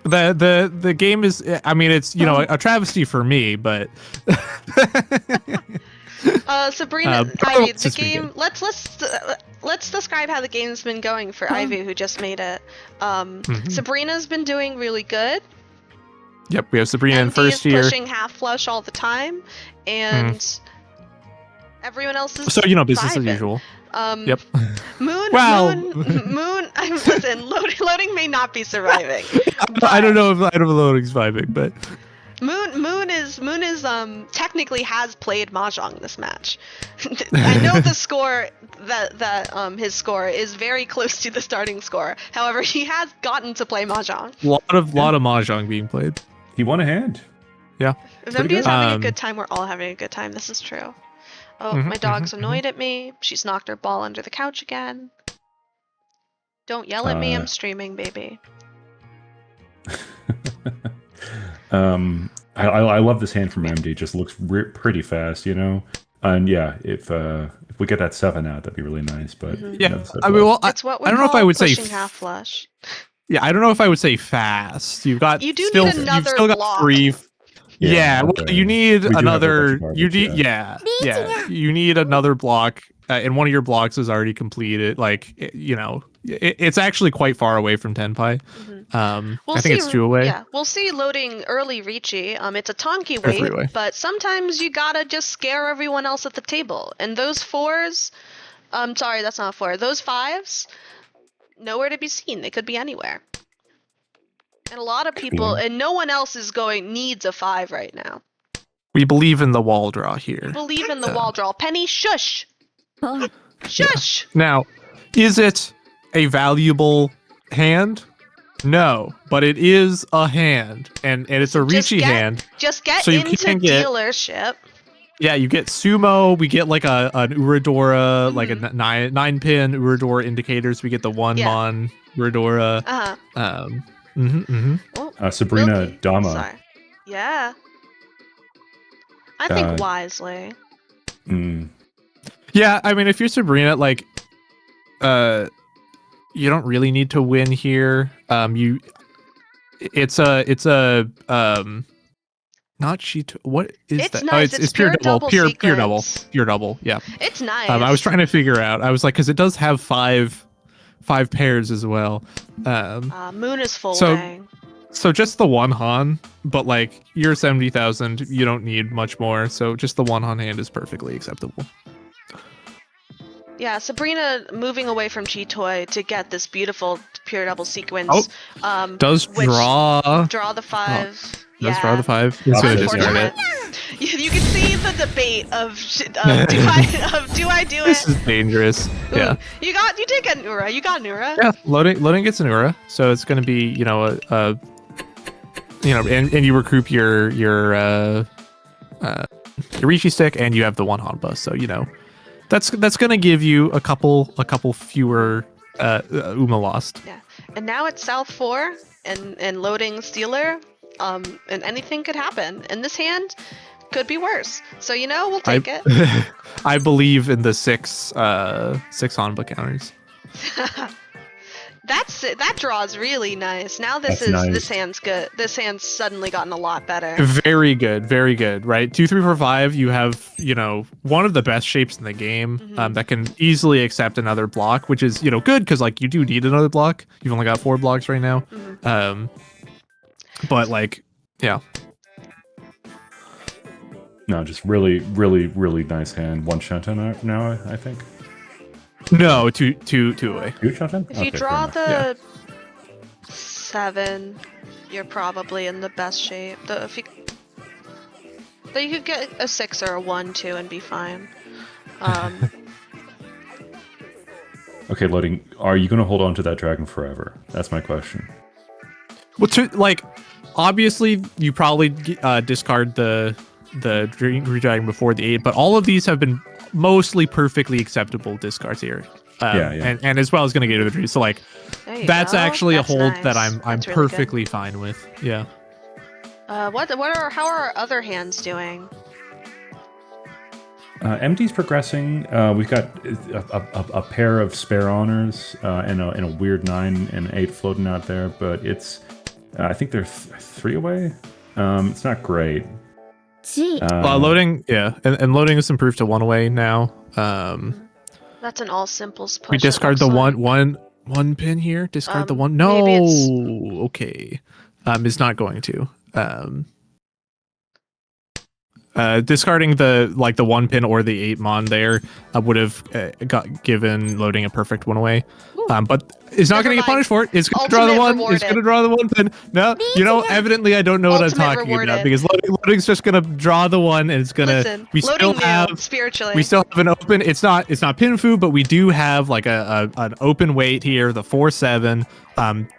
S2: The game is, I mean, it's a travesty for me, but
S1: Sabrina,
S2: probably
S1: Ivy, the
S2: this
S1: game. Let's describe how the game's been going for Ivy, who just made it. Sabrina's been doing really good.
S2: Yep, we have Sabrina in
S1: MD
S2: first
S1: is
S2: year.
S1: pushing half flush all the time, and everyone else is
S2: So business as
S1: vibing.
S2: usual.
S1: Yep. Moon. Listen, loading may not be surviving.
S2: I don't know if loading's vibing, but
S1: Moon is technically has played mahjong this match. I know the score that his score is very close to the starting score. However, he has gotten to play mahjong.
S2: lot of mahjong being played.
S3: He won a hand.
S2: Yeah.
S1: If MD is having a
S2: Um,
S1: good time, we're all having a good time. This is true. Oh, my dog's annoyed at me. She's knocked her ball under the couch again. Don't yell at me. I'm streaming, baby.
S3: I love this hand from MD. Just looks pretty fast, And yeah, if we get that 7 out, that'd be really nice. But
S2: Yeah, I mean, well,
S1: It's what we
S2: I don't know if
S1: call
S2: I would say
S1: pushing half flush.
S2: Yeah, I don't know if I would say fast. You do
S1: need
S2: you've
S1: another
S2: still got
S1: block.
S2: 3. Yeah, well,
S3: okay.
S2: you need
S3: We do have a
S2: another.
S3: bunch of
S2: You
S3: garbage,
S2: need, yeah. You need another block, and one of your blocks is already completed. Like, it's actually quite far away from Tenpai.
S1: We'll
S2: I think it's 2 away.
S1: Yeah, we'll see loading early Ricci. It's a Tonki
S2: Or 3
S1: wait,
S2: away.
S1: but sometimes you gotta just scare everyone else at the table. And those 4s, sorry, that's not a 4. Those 5s, nowhere to be seen. They could be anywhere. And a lot of people, and no one else needs a 5 right now.
S2: We believe in the wall draw here.
S1: Believe in the wall draw. Penny, shush! Shush!
S2: Now, is it a valuable hand? No, but it is a hand, and it's a Riichi hand.
S1: Just get
S2: So you
S1: into
S2: can get-
S1: dealership.
S2: Yeah, you get sumo. We get like an Uradora, like a nine pin Uradora indicators. We get the one mon Uradora.
S3: Sabrina
S1: Milky.
S3: Dama.
S1: Sorry. Yeah. I think wisely.
S2: Yeah, I mean, if you're Sabrina, like, you don't really need to win here. It's a not cheat. What is
S1: it's
S2: that?
S1: Nice.
S2: It's pure double. Pure double.
S1: Sequence.
S2: Pure double. Yeah.
S1: It's nice.
S2: I was trying to figure out. I was like, because it does have five pairs as well.
S1: Moon is folding.
S2: So just the one Han, but like you're 70,000, you don't need much more. So just the one Han hand is perfectly acceptable.
S1: Yeah, Sabrina moving away from Chitoy to get this beautiful pure double sequence.
S2: Does draw
S1: the 5.
S2: Does draw the 5. It's gonna discard it.
S1: You can see the debate of do I do it?
S2: This is dangerous.
S1: Ooh,
S2: yeah.
S1: You did get Nura. You got Nura.
S2: Yeah, loading gets an Nura, so it's gonna be and you recruit your Riichi stick, and you have the one Han bus, so that's gonna give you a couple fewer Uma lost.
S1: Yeah, and now it's South 4 and loading Stealer, and anything could happen. And this hand could be worse. So we'll take it.
S2: I believe in the 6 Hanba counters.
S1: That draw's really nice. Now
S3: nice.
S1: This hand's good. This hand's suddenly gotten a lot better.
S2: Very good, very good. Right, 2, 3, 4, 5. You have one of the best shapes in the game that can easily accept another block, which is good because like you do need another block. You've only got 4 blocks right now. But like, yeah.
S3: No, just really, really, really nice hand. One shunta now, I think.
S2: No, two away.
S3: 2 shunta?
S1: If you draw the 7, you're probably in the best shape. You could get a 6 or a 1 too and be fine.
S3: Okay, loading. Are you going to hold on to that dragon forever? That's my question.
S2: Well, obviously you probably discard the Green Dragon before the 8, but all of these have been mostly perfectly acceptable discards here. And as well as going to get to the tree. So like that's actually a hold that I'm really perfectly fine with. Yeah.
S1: How are our other hands doing?
S3: emdee's progressing. We've got a pair of spare honors and a weird 9 and 8 floating out there, but it's I think they're 3 away. It's not great.
S2: Loading, and loading is improved to 1 away now.
S1: That's an all simples push.
S2: We discard the one pin here. Discard the one. No, okay. Is not going to. Discarding the 1 pin or the 8 mon there would have given loading a perfect 1 away. But it's not going to get punished for it. It's going to draw the 1. It's going to draw the 1 pin. No, evidently I don't know what I'm talking about because loading's just going to draw the 1 and it's going to. We still have an open. It's not pinfu, but we do have like an open weight here. The 4/7.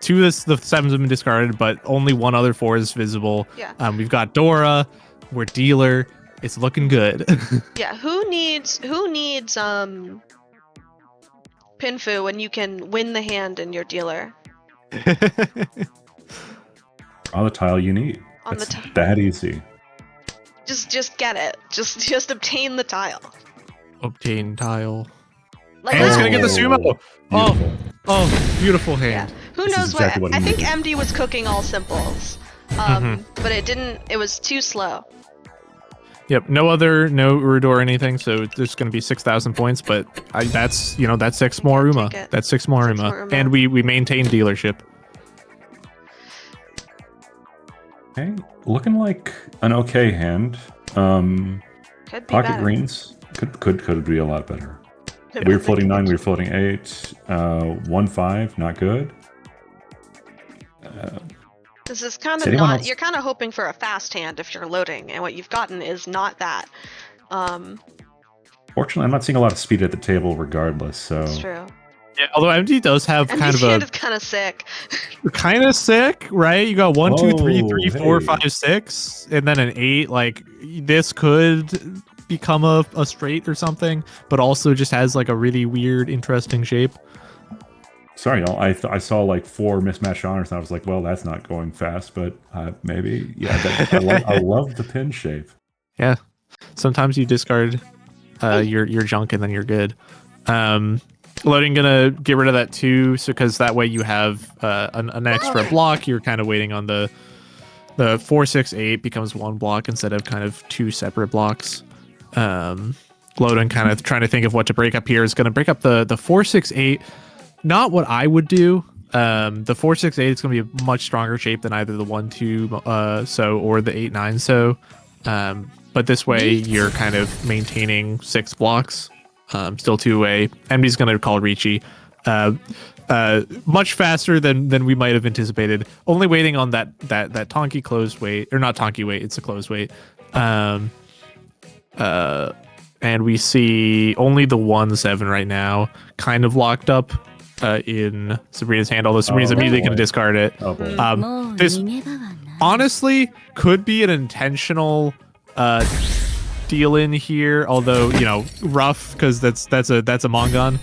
S2: 2 of the 7s have been discarded, but only 1 other 4 is visible.
S1: Yeah.
S2: We've got Dora. We're dealer. It's looking good.
S1: Yeah, who needs pinfu when you can win the hand in your dealer?
S3: On the tile you need. It's that easy.
S1: Just get it. Just obtain the tile.
S2: Obtain tile.
S1: Like,
S2: and it's gonna get the sumo.
S3: Beautiful.
S2: Oh, beautiful hand.
S1: Yeah. Who knows what? I think emdee was cooking all simples, but it didn't. It was too slow.
S2: Yep, no Urador or anything, so there's going to be 6,000 points, but that's 6 more Uma. That's 6 more Uma. And we maintain dealership.
S3: Okay, looking like an okay hand.
S1: Could be
S3: pocket
S1: better.
S3: greens could be a lot better. We were floating 9, we were floating 8. 1/5, not good.
S1: This is kind of not. You're kind of hoping for a fast hand if you're loading, and what you've gotten is not that.
S3: Fortunately, I'm not seeing a lot of speed at the table, regardless. So
S1: That's true.
S2: Yeah, although MD does have
S1: And
S2: kind
S1: this
S2: of
S1: hand
S2: a
S1: is kind of sick.
S2: kind of sick, right? You got 1, 2, 3,
S3: Oh,
S2: 3, 4,
S3: hey.
S2: 5, 6, and then an 8. Like this could become a straight or something, but also just has like a really weird, interesting shape.
S3: Sorry, y'all. I saw like 4 mismatched honors, and I was like, well, that's not going fast, but maybe. Yeah, I love the pin shape.
S2: Yeah, sometimes you discard your junk and then you're good. Loading gonna get rid of that 2, so because that way you have an extra block. You're kind of waiting on the 4, 6, 8 becomes 1 block instead of kind of 2 separate blocks. Loading kind of trying to think of what to break up here. Is going to break up the 4, 6, 8. Not what I would do. The 4, 6, 8 is going to be a much stronger shape than either the 1, 2 so or the 8, 9 so. But this way you're kind of maintaining 6 blocks. Still 2-way. MD's going to call Ricci. Much faster than we might have anticipated. Only waiting on that Tonki closed wait, or not Tonki wait. It's a closed wait. And we see only the 1-7 right now, kind of locked up in Sabrina's hand. Although Sabrina's immediately going to discard it.
S3: Oh boy.
S2: This honestly could be an intentional deal in here, although rough because that's a Mongon.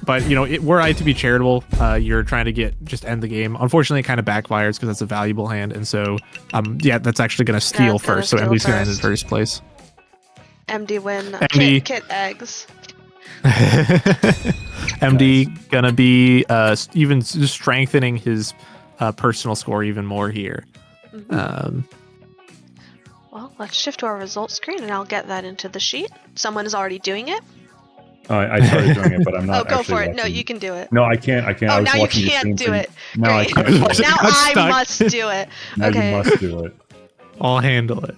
S2: But were I to be charitable, you're trying to just end the game. Unfortunately, it kind of backfires because that's a valuable hand, and so yeah, that's actually going to steal first. So MD's going to end in first place.
S1: MD win.
S2: MD
S1: Kit eggs.
S2: MD gonna be even strengthening his personal score even more here.
S1: Well, let's shift to our results screen, and I'll get that into the sheet. Someone is already doing it.
S3: Oh, I started doing it, but I'm not.
S1: Oh, go
S3: actually
S1: for it.
S3: watching.
S1: No, you can do it.
S3: No, I can't. I can't.
S1: Oh,
S3: I was
S1: now you
S3: watching your
S1: can't
S3: stream
S1: do
S3: thing.
S1: it.
S3: No, I
S1: Great.
S3: can't. do it.
S1: Now
S2: got
S1: I
S2: stuck.
S1: must do it.
S3: Now
S1: Okay.
S3: you must do it.
S2: I'll handle it.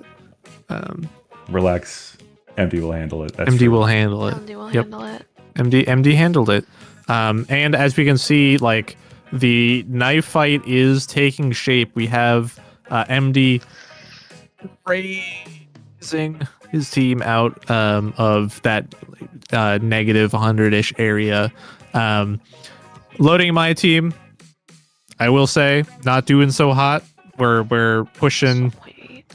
S3: Relax. MD will handle it. That's
S2: MD
S3: true.
S2: will handle it.
S1: MD will
S2: Yep.
S1: handle it.
S2: MD handled it. And as we can see, like the knife fight is taking shape. We have MD raising his team out of that negative 100-ish area. Loading my team, I will say, not doing so hot. We're pushing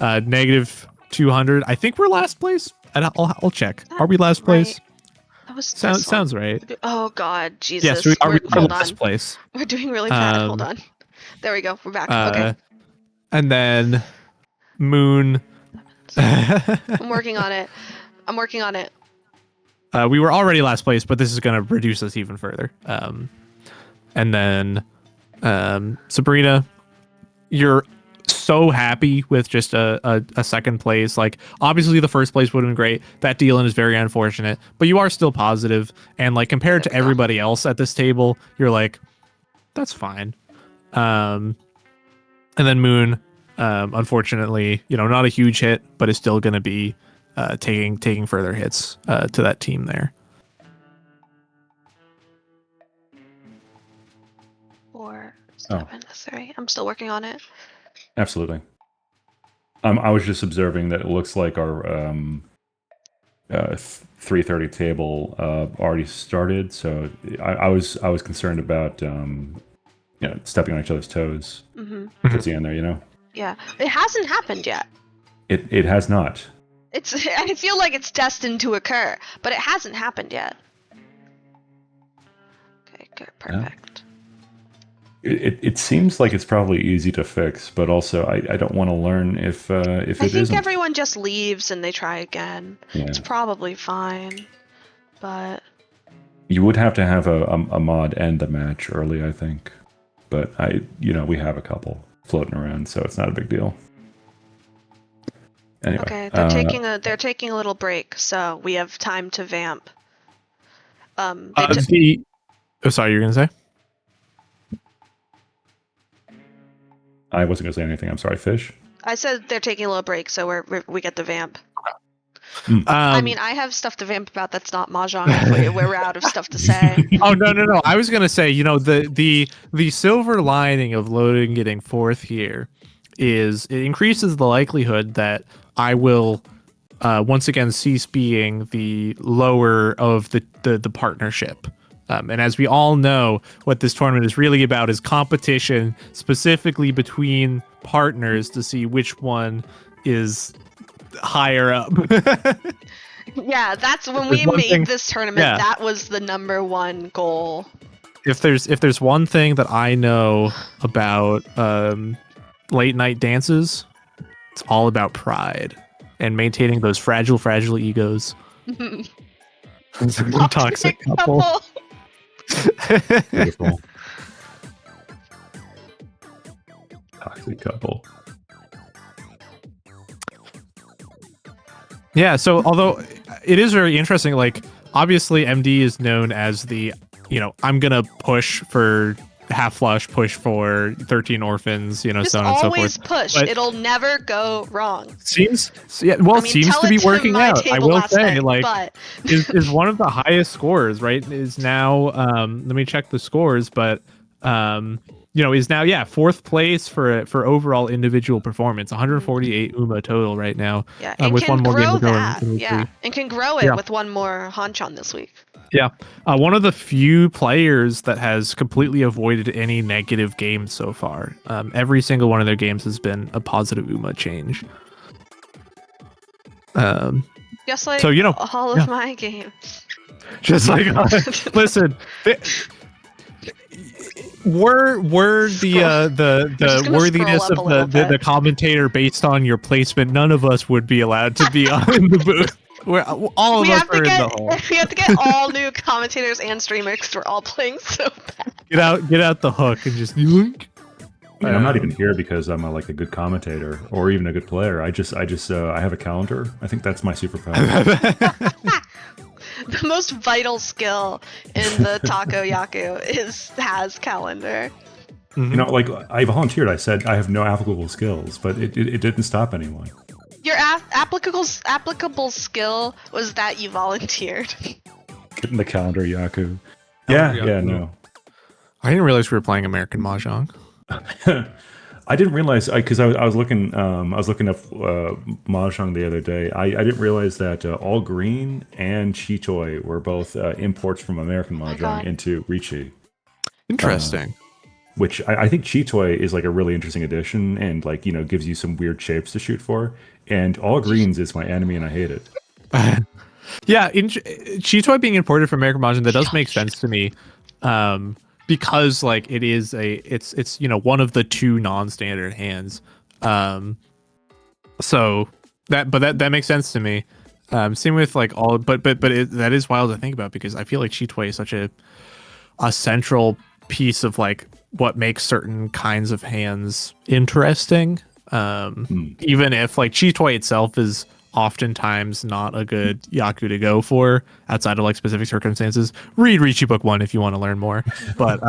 S2: negative 200. I think we're last place. I'll check. Are we last place?
S1: That was
S2: Sounds right.
S1: Oh God, Jesus.
S2: Yes, we are
S1: Hold
S2: last
S1: on.
S2: place.
S1: We're doing really bad. Hold on. There we go. We're back. Okay.
S2: And then Moon.
S1: I'm working on it. I'm working on it.
S2: We were already last place, but this is going to reduce us even further. And then Sabrina, you're so happy with just a second place. Like, obviously the first place would have been great. That deal-in is very unfortunate, but you are still positive. And like compared to everybody else at this table, you're like, that's fine. And then Moon, unfortunately, not a huge hit, but is still going to be taking further hits to that team there.
S1: 4, 7, 3. I'm still working on it.
S3: Absolutely. I was just observing that it looks like our 3:30 table already started, so I was concerned about stepping on each other's toes towards the end there.
S1: Yeah, it hasn't happened yet.
S3: It has not.
S1: I feel like it's destined to occur, but it hasn't happened yet. Okay, good, perfect.
S3: It seems like it's probably easy to fix, but also I don't want to learn if it isn't.
S1: I think everyone just leaves and they try again.
S3: Yeah.
S1: It's probably fine, but
S3: you would have to have a mod end the match early, I think. But we have a couple floating around, so it's not a big deal. Anyway,
S1: okay, they're taking a little break, so we have time to vamp.
S2: Sorry, you're gonna say?
S3: I wasn't gonna say anything. I'm sorry, Fish.
S1: I said they're taking a little break, so we get the vamp.
S2: I
S1: mean, I have stuff to vamp about that's not mahjong. We're out of stuff to say.
S2: Oh no! I was gonna say, the silver lining of loading getting fourth here is it increases the likelihood that I will once again cease being the lower of the partnership. And as we all know, what this tournament is really about is competition, specifically between partners, to see which one is higher up.
S1: Yeah, that's when
S2: There's
S1: we
S2: one
S1: made
S2: thing-
S1: this tournament.
S2: yeah.
S1: That was the #1 goal.
S2: If there's one thing that I know about late night dances, it's all about pride and maintaining those fragile egos. Toxic couple.
S3: Beautiful. Toxic couple.
S2: Yeah, so although it is very interesting, like obviously MD is known as the, I'm gonna push for half flush, push for 13 orphans, so on and so forth.
S1: Always push.
S2: But
S1: it'll never go wrong.
S2: Seems to
S1: tell
S2: be
S1: it to
S2: working
S1: my
S2: out. I
S1: table
S2: will
S1: last
S2: say,
S1: night,
S2: like,
S1: but...
S2: is one of the highest scores, right? Is now, let me check the scores, but is now fourth place for overall individual performance. 148 UMA total right now.
S1: Yeah, and
S2: with
S1: can
S2: one more
S1: grow
S2: game to go
S1: that.
S2: in
S1: Yeah, and can grow it
S2: Yeah.
S1: with one more Hanchan this week.
S2: Yeah, one of the few players that has completely avoided any negative games so far. Every single one of their games has been a positive UMA change.
S1: Just like
S2: So,
S1: all of my games.
S2: Just like, listen, were the worthiness
S1: scroll up
S2: of
S1: a little
S2: the
S1: bit.
S2: commentator based on your placement, none of us would be allowed to be in the booth. All of us are in the hole.
S1: We have to get all new commentators and streamers because we're all playing so bad.
S2: Get out the hook and just yoink.
S3: I'm not even here because I'm a good commentator or even a good player. I have a calendar. I think that's my superpower.
S1: The most vital skill in the Takoyaku has calendar.
S2: Mm-hmm.
S3: I volunteered. I said I have no applicable skills, but it didn't stop anyone.
S1: Your applicable skill was that you volunteered.
S3: Get in the calendar, Yaku. Yeah, no.
S2: I didn't realize we were playing American Mahjong.
S3: I didn't realize because I was looking up Mahjong the other day. I didn't realize that All Green and Chitoy were both imports from American Mahjong into Ricci.
S2: Interesting.
S3: Which I think Chitoy is a really interesting addition and gives you some weird shapes to shoot for. And All Greens is my enemy and I hate it.
S2: Yeah, Chitoy being imported from American Mahjong, that does make sense to me. Because it is it's one of the two non-standard hands. So that makes sense to me. Same with that is wild to think about because I feel like Chitoy is such a central piece of what makes certain kinds of hands interesting. Even if Chitoy itself is oftentimes not a good Yaku to go for outside of specific circumstances. Read Ricci Book 1 if you want to learn more. But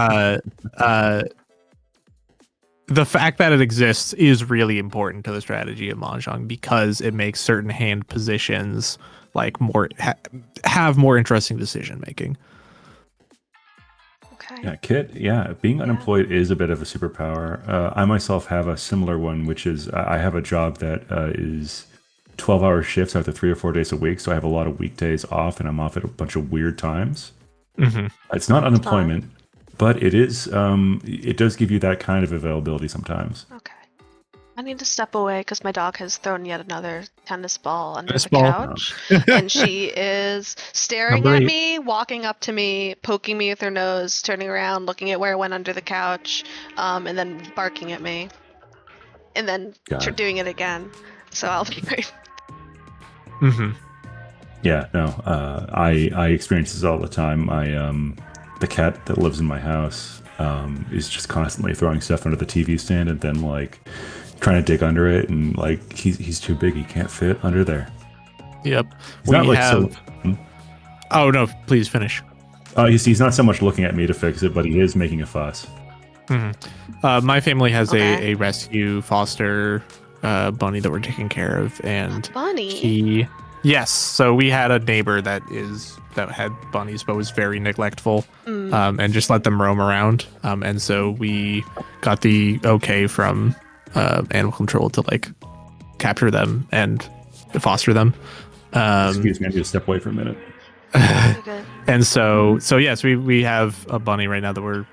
S2: the fact that it exists is really important to the strategy of Mahjong because it makes certain hand positions have more interesting decision making.
S1: Okay.
S3: Yeah, being unemployed is a bit of a superpower. I myself have a similar one, which is I have a job that is 12-hour shifts after 3 or 4 days a week, so I have a lot of weekdays off, and I'm off at a bunch of weird times.
S2: Mm-hmm.
S3: It's not unemployment, but it is. It does give you that kind of availability sometimes.
S1: Okay. I need to step away because my dog has thrown yet another tennis ball under
S2: Tennis
S1: the
S2: ball.
S1: couch, and she is staring at me, walking up to me, poking me with her nose, turning around, looking at where it went under the couch, and then barking at me, and then doing it again. So I'll be right.
S2: Mm-hmm.
S3: Yeah, no, I experience this all the time. The cat that lives in my house is just constantly throwing stuff under the TV stand and then trying to dig under it, and he's too big, he can't fit under there.
S2: Yep. Oh no, please finish.
S3: He's not so much looking at me to fix it, but he is making a fuss.
S2: Mm-hmm. My family has a rescue foster bunny that we're taking care of, and
S1: bunny.
S2: Yes, so we had a neighbor that had bunnies but was very neglectful, and just let them roam around, and so we got the okay from animal control to capture them and foster them.
S3: Excuse me, I need to step away for a minute.
S1: Okay.
S2: And so yes, we have a bunny right now that we're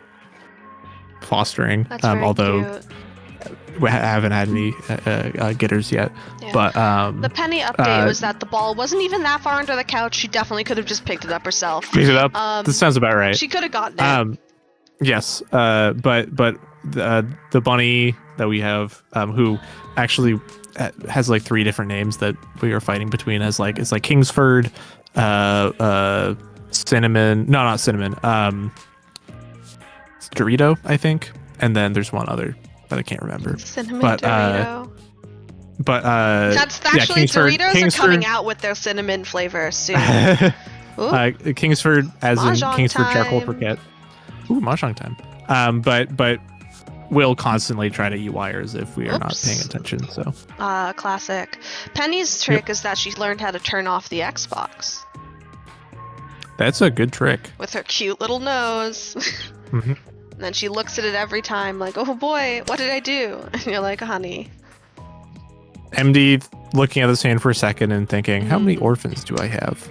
S2: fostering.
S1: That's very
S2: Although
S1: cute.
S2: we haven't had any getters yet.
S1: Yeah.
S2: But
S1: The Penny update was that the ball wasn't even that far under the couch. She definitely could have just picked it up herself.
S2: pick it up. This sounds about right.
S1: She could have gotten it.
S2: Yes. But the bunny that we have, who actually has like 3 different names that we are fighting between, it's like Kingsford, Cinnamon. No, not Cinnamon. It's Dorito, I think. And then there's one other that I can't remember.
S1: Cinnamon
S2: but,
S1: Dorito.
S2: But
S1: That's actually Doritos
S2: Kingsford,
S1: are coming out with their cinnamon flavor soon.
S2: Kingsford, as
S1: Mahjong
S2: in Kingsford
S1: time.
S2: charcoal croquette. Ooh, mahjong time. But we'll constantly try to eat wires if we are not paying attention. So.
S1: Classic. Penny's trick is that she learned how to turn off the Xbox.
S2: That's a good trick.
S1: With her cute little nose.
S2: Mm-hmm.
S1: And then she looks at it every time like, oh boy, what did I do? And you're like, honey.
S2: emdee looking at this hand for a second and thinking, how many orphans do I have?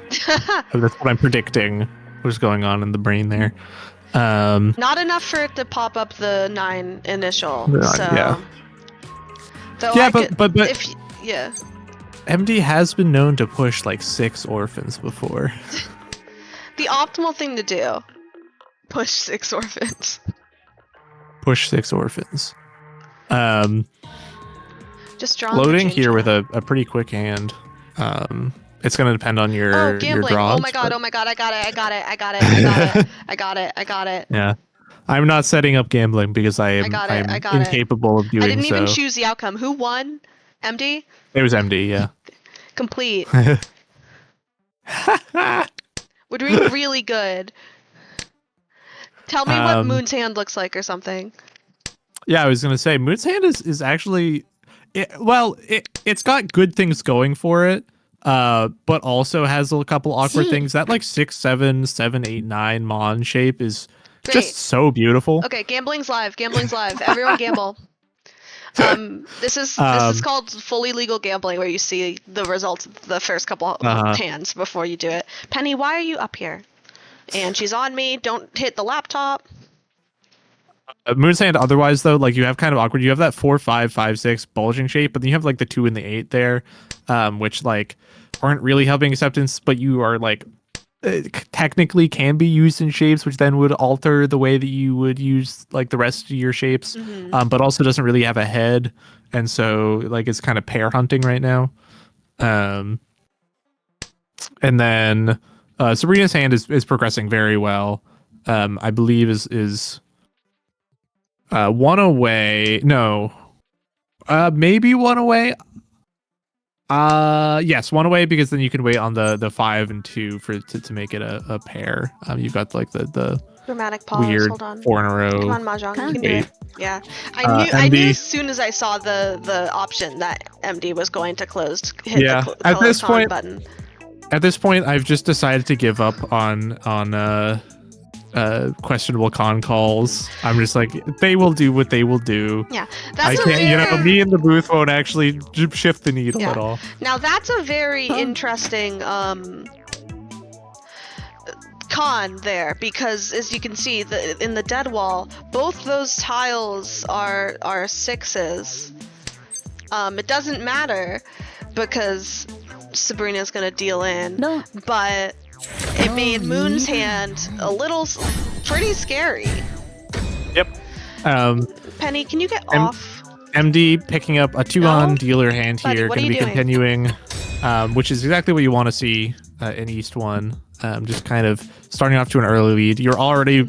S2: That's what I'm predicting was going on in the brain there.
S1: Not enough for it to pop up the 9 initial. So.
S2: Yeah.
S1: Though
S2: Yeah,
S1: I
S2: but
S1: yeah.
S2: emdee has been known to push like 6 orphans before.
S1: The optimal thing to do. Push 6 orphans.
S2: Push 6 orphans.
S1: Just draw
S2: Loading here with a pretty quick hand. It's going to depend on your
S1: gambling.
S2: draws.
S1: Oh my god, I got it.
S2: Yeah. I'm not setting up gambling because I'm incapable of doing so.
S1: I didn't even choose the outcome. Who won? emdee?
S2: It was emdee, yeah.
S1: Complete. We're doing really good. Tell me what Moon's hand looks like or something.
S2: Yeah, I was going to say, Moon's hand is actually... It's got good things going for it, but also has a couple awkward things. That like 6, 7, 7, 8, 9 Mon shape is just so beautiful.
S1: Okay, gambling's live. Everyone gamble. This is called fully legal gambling, where you see the results of the first couple hands before you do it. Penny, why are you up here? And she's on me. Don't hit the laptop.
S2: Moon's hand otherwise though, like you have kind of awkward. You have that 4, 5, 5, 6 bulging shape, but then you have like the 2 and the 8 there, which like aren't really helping acceptance, but you are like technically can be used in shapes, which then would alter the way that you would use like the rest of your shapes, but also doesn't really have a head, and so like it's kind of pair hunting right now. And then Sabrina's hand is progressing very well. I believe is 1 away. No. Maybe 1 away. Yes, 1 away, because then you can wait on the 5 and 2 to make it a pair. You've got like the
S1: dramatic pause.
S2: weird
S1: Hold on.
S2: 4 in a row.
S1: Come on, Mahjong. You can do it. Yeah. I knew as soon as I saw the option that emdee was going to hit the
S2: at this
S1: close
S2: point
S1: button.
S2: At this point, I've just decided to give up on questionable con calls. I'm just like, they will do what they will do.
S1: Yeah,
S2: I can't. Me in the booth won't actually shift the needle at all.
S1: Now that's a very interesting con there, because as you can see, in the dead wall, both those tiles are 6s. It doesn't matter because Sabrina's gonna deal in, but it made Moon's hand pretty scary.
S2: Yep.
S1: Penny, can you get off?
S2: emdee picking up a 2-on dealer hand
S1: Buddy,
S2: here,
S1: what
S2: going to
S1: are
S2: be
S1: you
S2: continuing, which is exactly what you want to see in East 1. Just kind of starting off to an early lead. You're already,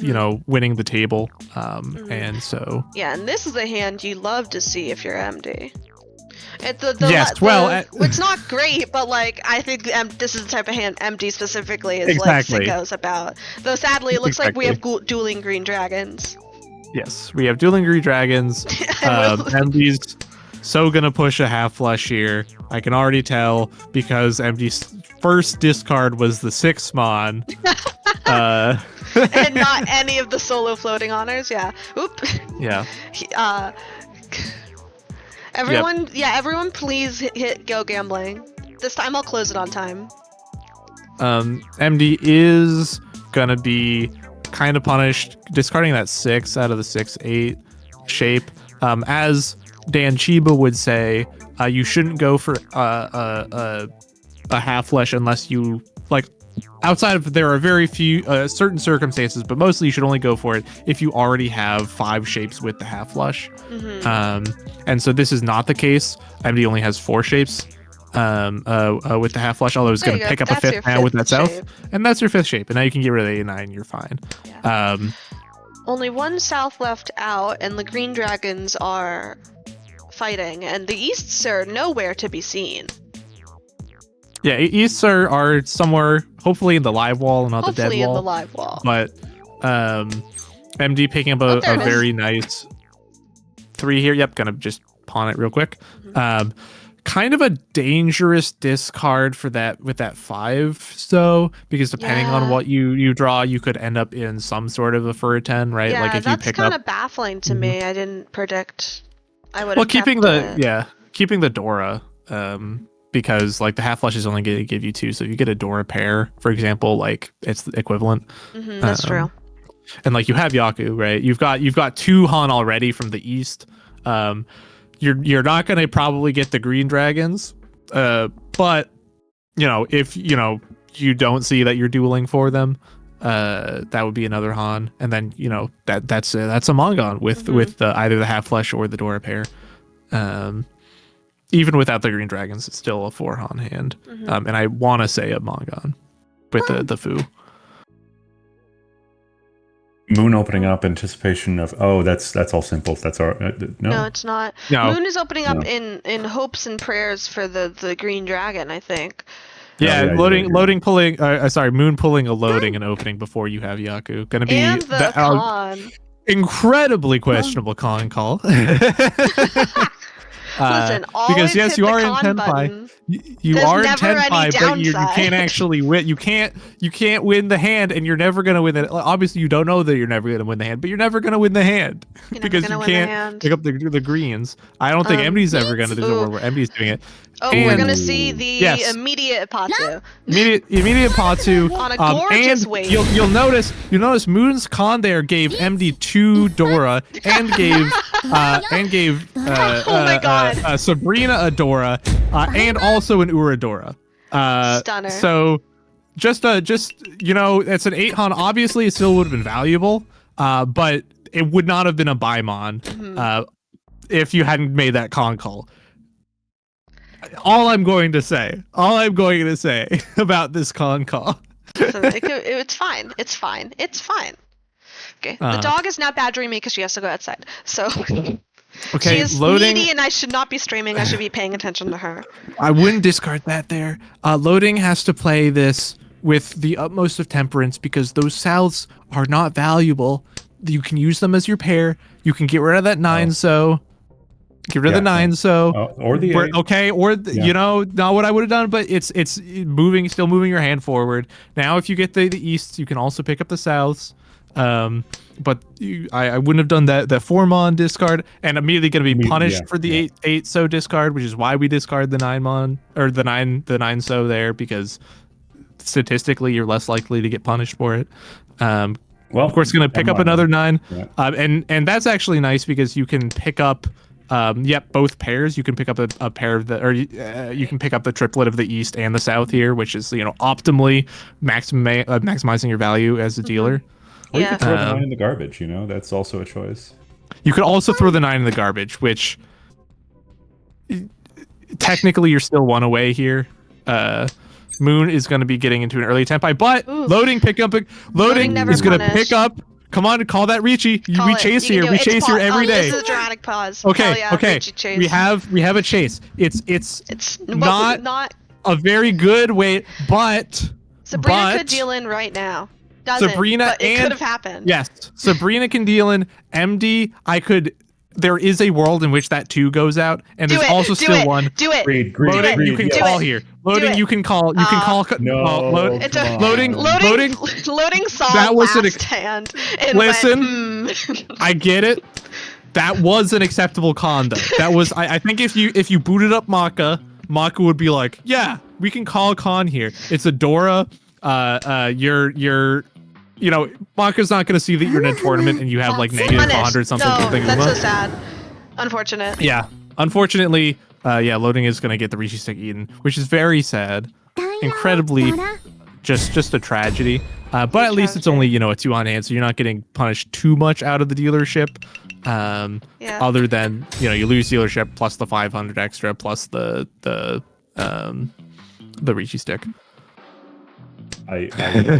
S2: winning the table, and so.
S1: Yeah, and this is a hand you love to see if you're emdee. It's not great, but like I think this is the type of hand emdee specifically is like sickos about. Though sadly, it looks like we have dueling green dragons.
S2: Yes, we have dueling green dragons. emdee's so gonna push a half flush here. I can already tell because emdee's first discard was the 6 Mon.
S1: And not any of the solo floating honors. Yeah. Oop.
S2: Yeah.
S1: Everyone, everyone, please hit go gambling. This time I'll close it on time.
S2: MD is gonna be kind of punished, discarding that 6 out of the 6/8 shape. As Dan Chiba would say, you shouldn't go for a half flesh unless you like. Outside of there are very few certain circumstances, but mostly you should only go for it if you already have 5 shapes with the half flush. And so this is not the case. MD only has 4 shapes with the half flush, although it's going to pick up a 5th now with that south, and that's your 5th shape. And now you can get rid of the 8/9. You're fine.
S1: Yeah. Only 1 south left out, and the green dragons are fighting, and the easts are nowhere to be seen.
S2: Yeah, easts are somewhere, hopefully in the live wall and not the dead wall.
S1: Hopefully in the live wall.
S2: But MD picking up a very nice 3 here. Yep, gonna just pawn it real quick. Kind of a dangerous discard for that with that 5, so because depending on what you draw, you could end up in some sort of a fur 10, right?
S1: Yeah,
S2: like if
S1: that's
S2: you pick
S1: kind
S2: up
S1: of baffling to me. I didn't predict. I would.
S2: Well, keeping the Dora, because like the half flush is only going to give you 2, so if you get a Dora pair, for example, like it's the equivalent.
S1: That's true.
S2: And like you have Yaku, right? You've got 2 Han already from the east. You're not going to probably get the green dragons, but if you don't see that you're dueling for them, that would be another Han, and then that's a Mongon with either the half flesh or the Dora pair. Even without the green dragons, it's still a 4 Han hand, and I want to say a Mongon with the Fu.
S3: Moon opening up, anticipation of that's all simple. That's our
S1: no, it's not.
S2: No.
S1: Moon is opening up in hopes and prayers for the green dragon, I think.
S2: Yeah, loading, pulling. Moon pulling a loading and opening before you have Yaku. Gonna be
S1: and the con.
S2: Incredibly questionable con call.
S1: Listen,
S2: because yes, you are in
S1: Tenpai.
S2: You are in Tenpai, but you can't actually win. You can't win the hand, and you're never gonna win it. Obviously, you don't know that you're never gonna win the hand, but you're never gonna win the hand because you can't pick up the greens. I don't think MD's ever gonna. There's a world where MD's doing it.
S1: Oh, we're gonna see the immediate Patu.
S2: Immediate Patu
S1: on a gorgeous wave.
S2: You'll notice Moon's con there gave MD 2 Dora and gave
S1: oh my God.
S2: Sabrina a Dora and also an Uradora.
S1: Stunner.
S2: So just it's an 8 Han. Obviously, it still would have been valuable, but it would not have been a Baimon if you hadn't made that con call. All I'm going to say about this con call.
S1: It's fine. It's fine. Okay. The dog is now badgering me because she has to go outside. So
S2: okay,
S1: she is
S2: loading,
S1: needy, and I should not be streaming. I should be paying attention to her.
S2: I wouldn't discard that there. Loading has to play this with the utmost of temperance because those souths are not valuable. You can use them as your pair. You can get rid of that 9 so. Get rid of the 9 so.
S3: Or the 8.
S2: Okay, or not what I would have done, but it's still moving your hand forward. Now if you get the easts, you can also pick up the souths. But I wouldn't have done that 4-mon discard and immediately going to be punished for the 8 so discard, which is why we discard the 9-mon or the 9 so there, because statistically you're less likely to get punished for it. Well, of course, going to pick up another 9, and that's actually nice because you can pick up. Both pairs. You can pick up a pair of you can pick up the triplet of the east and the south here, which is optimally maximizing your value as a dealer.
S3: Or you can throw the 9 in the garbage. That's also a choice.
S2: You could also throw the 9 in the garbage, which technically you're still 1 away here. Moon is going to be getting into an early tempi, but loading is going to pick up. Come on, call that Ricci. We chase here. We chase here every day.
S1: This is a dramatic pause.
S2: Okay.
S1: Chase.
S2: We have a chase. It's not a very good way, but
S1: Sabrina could deal in right now. But it could have happened.
S2: Yes, Sabrina can deal in. MD, there is a world in which that 2 goes out, and there's also still 1.
S1: Do it.
S3: Loading,
S2: you can call here. Loading, you can call. You can call.
S3: No.
S2: Loading.
S1: Loading saw
S2: that was
S1: last hand.
S2: Listen, I get it. That was an acceptable con, though. That was. I think if you booted up Maka would be like, yeah, we can call Khan here. It's Adora. You're Maka's not gonna see that you're in a tournament and you have like negative
S1: Punished.
S2: 100 something
S1: No,
S2: something.
S1: that's so sad. Unfortunate.
S2: Yeah, unfortunately, loading is gonna get the Rishi stick eaten, which is very sad. Incredibly, just a tragedy. But at least it's only a 2 on hand, so you're not getting punished too much out of the dealership. Other than you lose dealership plus the 500 extra plus the Rishi stick.
S3: I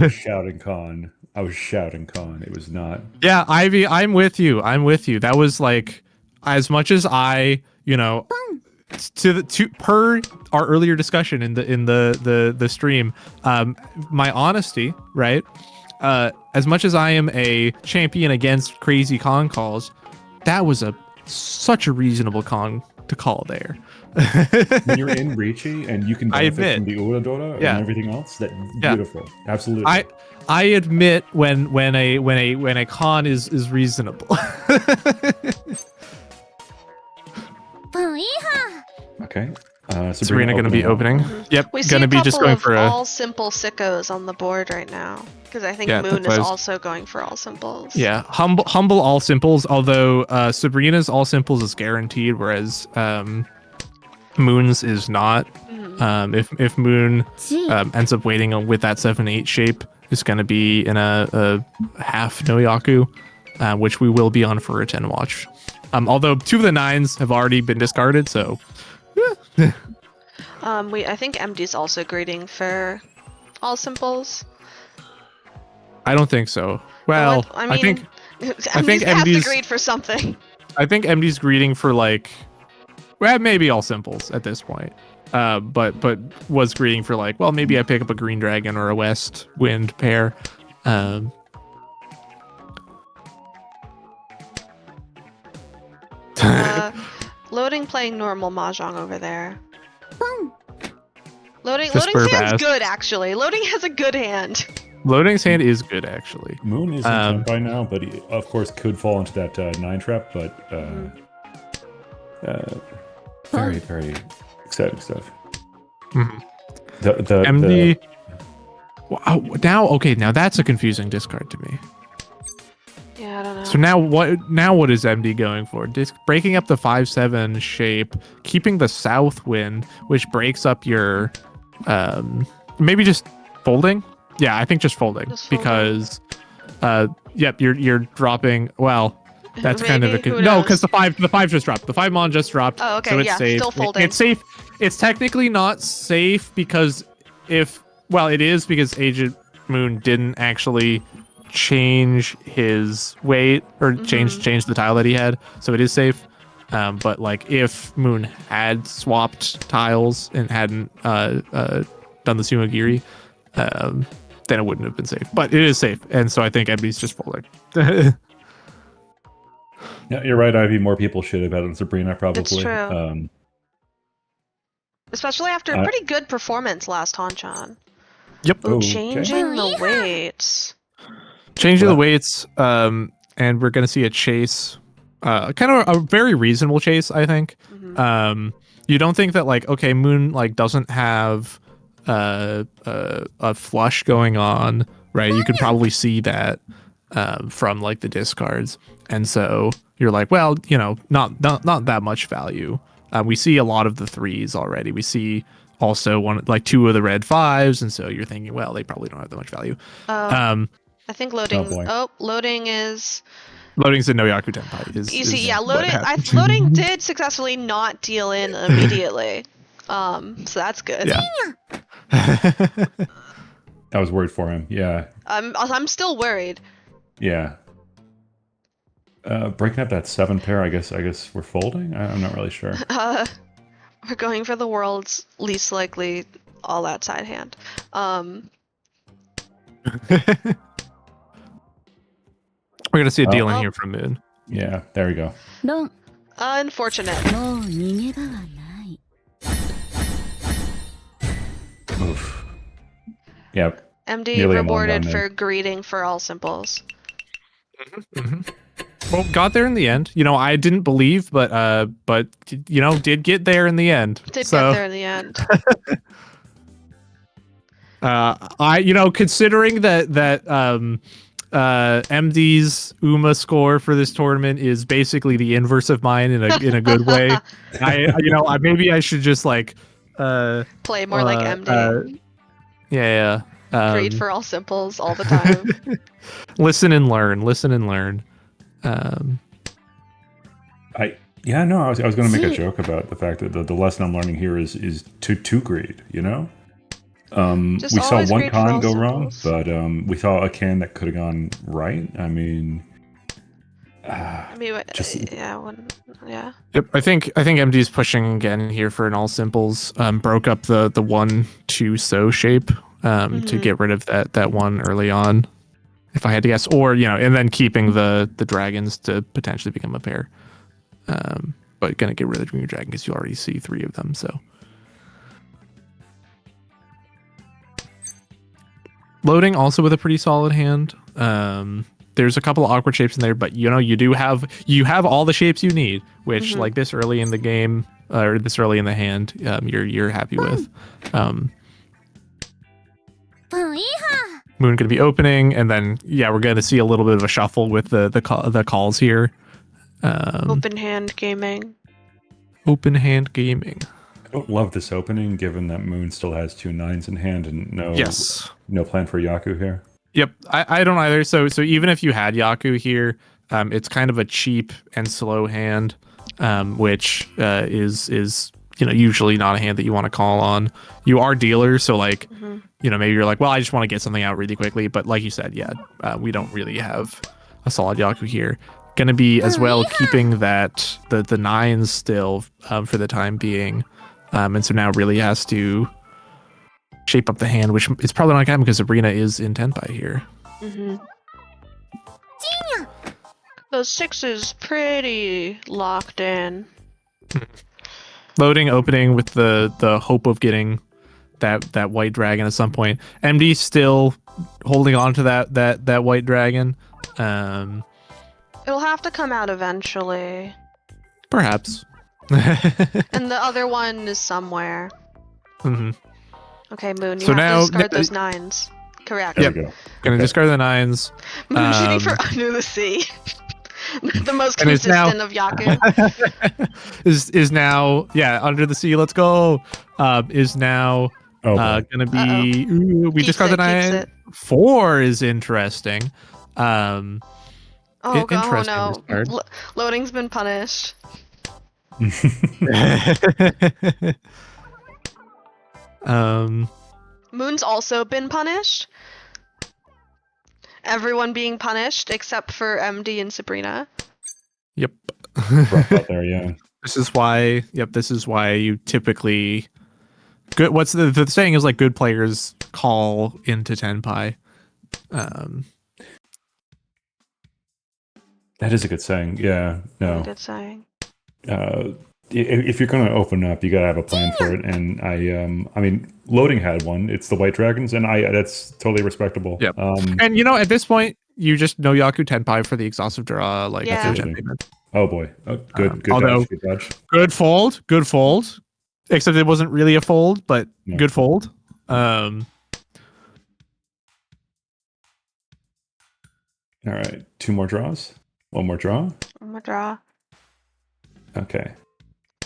S3: was shouting con. I was shouting con. It was not.
S2: Yeah, Ivy, I'm with you. That was like, as much as I, per our earlier discussion in the stream, my honesty, right? As much as I am a champion against crazy con calls, that was such a reasonable con to call there.
S3: When you're in Ricci and you can benefit from the Uradora and everything else, that's beautiful. Absolutely.
S2: I admit when a con is reasonable.
S3: Okay.
S2: Sabrina gonna be opening. Yep.
S1: We see
S2: gonna
S1: a
S2: be just
S1: couple
S2: going
S1: of
S2: for
S1: all simple sickos on the board right now because I think Moon is also going for all simples.
S2: Yeah, humble all simples. Although Sabrina's all simples is guaranteed, whereas Moon's is not. If Moon ends up waiting with that 7-8 shape, it's going to be in a half Noyaku, which we will be on for a 10 watch. Although 2 of the 9s have already been discarded, so.
S1: I think emdee's also greeting for all simples.
S2: I don't think so. Well, I think
S1: has to greet for something.
S2: I think emdee's greeting for maybe all simples at this point. But was greeting for maybe I pick up a green dragon or a west wind pair.
S1: Loading playing normal mahjong over there. Loading's hand's good actually. Loading has a good hand.
S2: Loading's hand is good actually.
S3: Moon is in 10 by now, but he of course could fall into that 9 trap. But very very exciting stuff. The
S2: MD. Now that's a confusing discard to me.
S1: Yeah, I don't know.
S2: So what is MD going for? Breaking up the 5/7 shape, keeping the south wind, which breaks up your maybe just folding. Yeah, I think just folding because you're dropping. Well, that's kind of because the five just dropped. The 5 mon just dropped.
S1: Oh, okay,
S2: so it's safe.
S1: Still folding.
S2: It's safe. It's technically not safe because it is because Agent Moon didn't actually change his weight or change the tile that he had, so it is safe. But if Moon had swapped tiles and hadn't done the Sumogiri, then it wouldn't have been safe. But it is safe, and so I think MD's just folding.
S3: Yeah, you're right, Ivy. More people should have bet on Sabrina, probably.
S1: It's true. Especially after a pretty good performance last Hanchan.
S2: Yep.
S1: Ooh, changing the weights.
S2: Changing the weights, and we're gonna see a chase. Kind of a very reasonable chase, I think. You don't think that Moon doesn't have a flush going on, right? You could probably see that from the discards, and so you're not that much value. We see a lot of the 3s already. We see also 2 of the red 5s, and so you're thinking, well, they probably don't have that much value.
S1: I think loading. Loading's
S2: in Noyaku Tenpai.
S1: Loading did successfully not deal in immediately. So that's good.
S2: Yeah.
S3: I was worried for him. Yeah.
S1: I'm still worried.
S3: Yeah. Breaking up that 7 pair. I guess we're folding. I'm not really sure.
S1: We're going for the world's least likely all outside hand.
S2: We're gonna see a dealing here from Moon.
S3: Yeah, there we go.
S1: Unfortunate.
S3: Oof. Yep.
S1: MD rewarded for greeting for all simples.
S2: Well, got there in the end. I didn't believe, but did get there in the end.
S1: Get there in the end.
S2: Considering that MD's UMA score for this tournament is basically the inverse of mine in a good way. Maybe I should just like
S1: Play more like MD.
S2: Yeah.
S1: Greed for all simples all the time.
S2: Listen and learn.
S3: I was going to make a joke about the fact that the lesson I'm learning here is to greed. You know,
S1: Just
S3: we saw
S1: always
S3: one
S1: greed for
S3: con
S1: all
S3: go wrong,
S1: simples.
S3: but we saw a can that could have gone right. I mean,
S1: I mean,
S3: just
S1: yeah.
S2: Yep, I think MD's pushing again here for an all simples. Broke up the 1-2 so shape to get rid of that one early on, if I had to guess, or and then keeping the dragons to potentially become a pair. But gonna get rid of the Junior Dragon because you already see 3 of them. So loading also with a pretty solid hand. There's a couple of awkward shapes in there, but you have all the shapes you need, which like this early in the game or this early in the hand, you're happy with. Moon gonna be opening, and then we're gonna see a little bit of a shuffle with the calls here.
S1: Open hand gaming.
S2: Open hand gaming.
S3: I don't love this opening, given that Moon still has 2 9s in hand and no plan for Yaku here.
S2: Yep, I don't either. So even if you had Yaku here, it's kind of a cheap and slow hand, which is usually not a hand that you want to call on. You are dealers, so like maybe you're like, well, I just want to get something out really quickly. But like you said, we don't really have a solid Yaku here. Going to be as well keeping that the 9s still for the time being, and so now really has to shape up the hand, which is probably not going to happen because Sabrina is in Tenpai here.
S1: Those 6s pretty locked in.
S2: Loading, opening with the hope of getting that white dragon at some point. MD still holding on to that white dragon.
S1: It'll have to come out eventually.
S2: Perhaps.
S1: And the other one is somewhere. Okay, Moon, you have to discard those 9s. Correct.
S3: There we go.
S2: Gonna discard the 9s.
S1: Moon shooting for Under the Sea. The most consistent of Yaku.
S2: is now Under the Sea. Let's go. Is now gonna be. We discard the 9. 4 is interesting.
S1: No. Loading's been punished. Moon's also been punished. Everyone being punished except for MD and Sabrina.
S2: Yep.
S3: Rough out there, yeah.
S2: This is why you typically good. What's the saying is like good players call into Tenpai.
S3: That is a good saying. Yeah. No.
S1: Good saying.
S3: If you're going to open up, you got to have a plan for it. And I mean, Loading had one. It's the White Dragons, and that's totally respectable.
S2: Yep. And at this point, you just know Yaku Tenpai for the exhaustive draw. Like,
S3: oh boy, good dodge.
S2: Good fold. Except it wasn't really a fold, but good fold.
S3: All right, 2 more draws. 1 more draw.
S1: 1 more draw.
S3: Okay.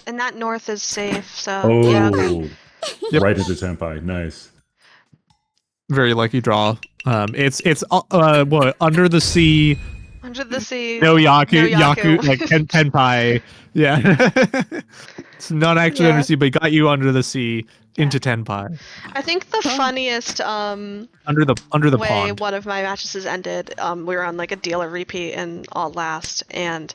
S1: And that north is safe, so
S3: okay. Right into Tenpai. Nice.
S2: Very lucky draw. It's what Under the Sea.
S1: Under the Sea.
S2: No Yaku like Tenpai. Yeah. It's not actually Under the Sea, but got you Under the Sea into Tenpai.
S1: I think the funniest
S2: under the
S1: way
S2: pond.
S1: One of my matches has ended. We were on like a dealer repeat in all last, and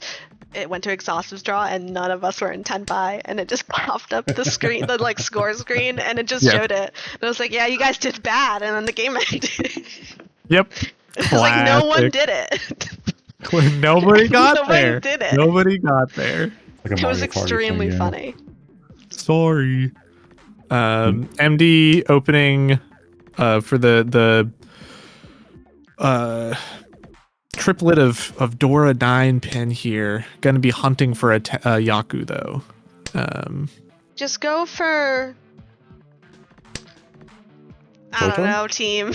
S1: it went to exhaustive draw, and none of us were in Tenpai, and it just popped up the screen, the like score screen, and it just showed it. And I was like, "Yeah, you guys did bad," and then the game ended.
S2: Yep.
S1: It was like no one did it.
S2: Nobody got there.
S1: Nobody did it.
S2: Nobody got there.
S1: It was extremely funny.
S2: Sorry. MD opening for the triplet of Dora 9 pin here. Gonna be hunting for a Yaku though.
S1: Just go for I don't
S3: Toy?
S1: know, team.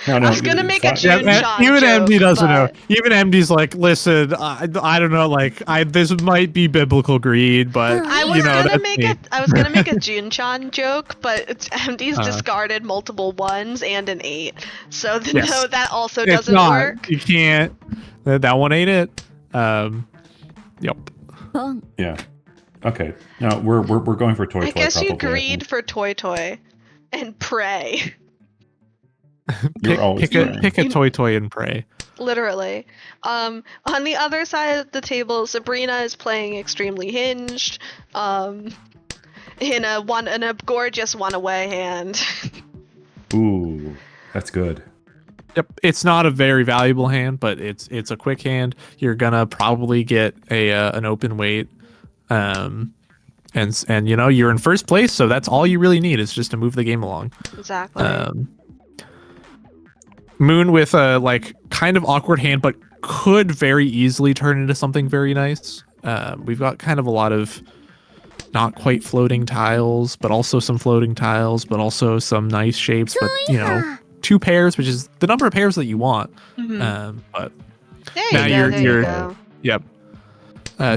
S3: No,
S1: I was gonna make a
S3: fine.
S1: June
S2: Yeah,
S1: Chan
S2: even
S1: joke,
S2: MD doesn't know.
S1: but
S2: Even MD's like, listen, I don't know, like this might be biblical greed, but
S1: I was
S2: you know
S1: gonna
S2: that's
S1: make
S2: me.
S1: I was gonna make a June Chan joke, but MD's
S2: Uh.
S1: discarded multiple 1s and an 8, so
S2: Yes.
S1: no, that also
S2: It's
S1: doesn't
S2: not.
S1: work.
S2: You can't. That one ain't it. Yep.
S3: Yeah. Okay. No, we're going for toy.
S1: I guess you
S3: probably, I
S1: greed
S3: think.
S1: for Toy and pray.
S3: You're always praying.
S2: Pick a toy and pray.
S1: Literally. On the other side of the table, Sabrina is playing extremely hinged. In a gorgeous one away hand.
S3: Ooh, that's good.
S2: Yep, it's not a very valuable hand, but it's a quick hand. You're gonna probably get an open weight, and you know you're in first place, so that's all you really need is just to move the game along.
S1: Exactly.
S2: Moon with a like kind of awkward hand, but could very easily turn into something very nice. We've got kind of a lot of not quite floating tiles, but also some floating tiles, but also some nice shapes, but you know. 2 pairs, which is the number of pairs that you want. But
S1: There
S2: now
S1: you go.
S2: Yep.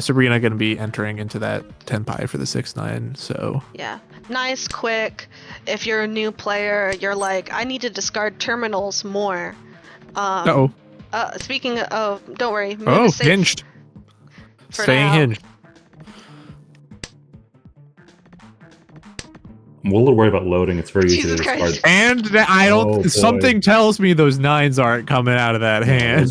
S2: Sabrina going to be entering into that 10 pie for the 6-9. So
S1: Yeah, nice, quick. If you're a new player, you're like, I need to discard terminals more. Speaking of, don't worry. Moon is safe
S2: hinged.
S1: for
S2: Staying
S1: now.
S2: hinged.
S3: I'm a little worried about loading. It's very easy
S1: Jesus
S3: to
S1: Christ.
S3: discard.
S2: And I don't.
S3: Oh, boy.
S2: Something tells me those 9s aren't coming out of that hand.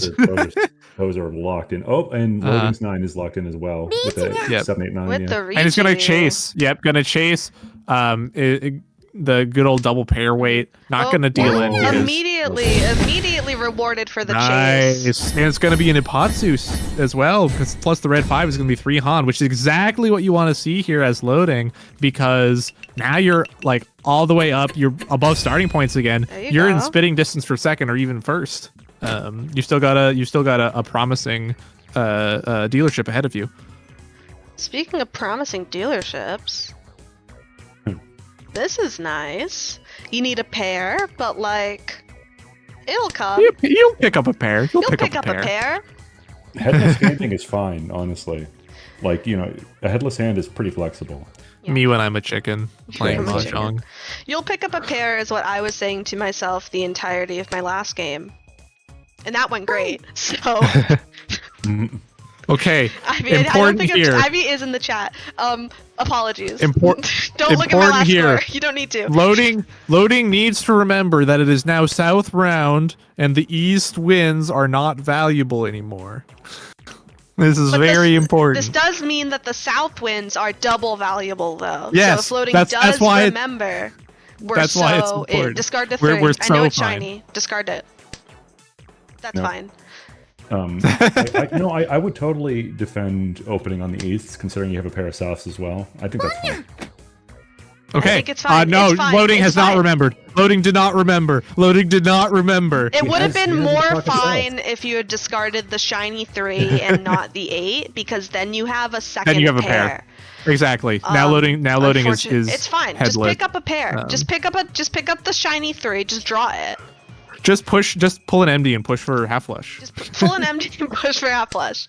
S3: Those are locked in. Oh, and loading's 9 is locked in as well with the
S2: Yep.
S3: 7, 8, 9.
S1: With
S3: yeah.
S1: the reach.
S2: And it's gonna chase. Yep, gonna chase. The good old double pair weight. Not gonna deal in. because-
S1: Immediately rewarded for the
S2: Nice.
S1: chase.
S2: And it's going to be an Ipatsu as well, because plus the red 5 is going to be 3 Han, which is exactly what you want to see here as loading, because now you're like all the way up, you're above starting points again.
S1: There you
S2: You're in
S1: go.
S2: spitting distance for second or even first. You still got a promising dealership ahead of you.
S1: Speaking of promising dealerships, this is nice. You need a pair, but like, it'll come.
S2: You'll pick up a pair. You'll
S1: You'll
S2: pick up a pair.
S3: Headless handing is fine, honestly. Like, you know, a headless hand is pretty flexible.
S1: Yeah.
S2: Me when I'm a chicken playing
S1: I'm a chicken.
S2: mahjong.
S1: You'll pick up a pair is what I was saying to myself the entirety of my last game. And that went great. So
S2: Okay.
S1: I don't
S2: important
S1: think
S2: here.
S1: Ivy is in the chat. Apologies. Don't look at my
S2: important
S1: last
S2: here.
S1: score. You don't need to.
S2: Loading needs to remember that it is now south round and the east winds are not valuable anymore. This is very important.
S1: This does mean that the south winds are double valuable though.
S2: Yes,
S1: so if loading
S2: that's
S1: does
S2: why
S1: remember,
S2: that's why it's important.
S1: Discard the
S2: We're-
S1: 3.
S2: we're
S1: I know
S2: so
S1: it's
S2: fine.
S1: shiny. Discard it. That's
S3: No.
S1: fine.
S3: I would totally defend opening on the east, considering you have a pair of souths as well. I think that's fine.
S2: Okay.
S1: I think it's fine.
S2: No,
S1: It's fine.
S2: loading
S1: It's
S2: has
S1: fine.
S2: not remembered. Loading did not remember. Loading did not remember.
S1: It would have
S3: has-
S1: been
S3: he has
S1: more
S3: the pocket
S1: fine if you had discarded the shiny 3 and not the 8, because then you have a second
S2: Then you have a pair. Exactly. Now loading is
S1: It's fine.
S2: headless.
S1: Just pick up a pair. Just pick up the shiny 3. Just draw it.
S2: Just pull an MD and push for half flush.
S1: Just pull an empty and push for half flush.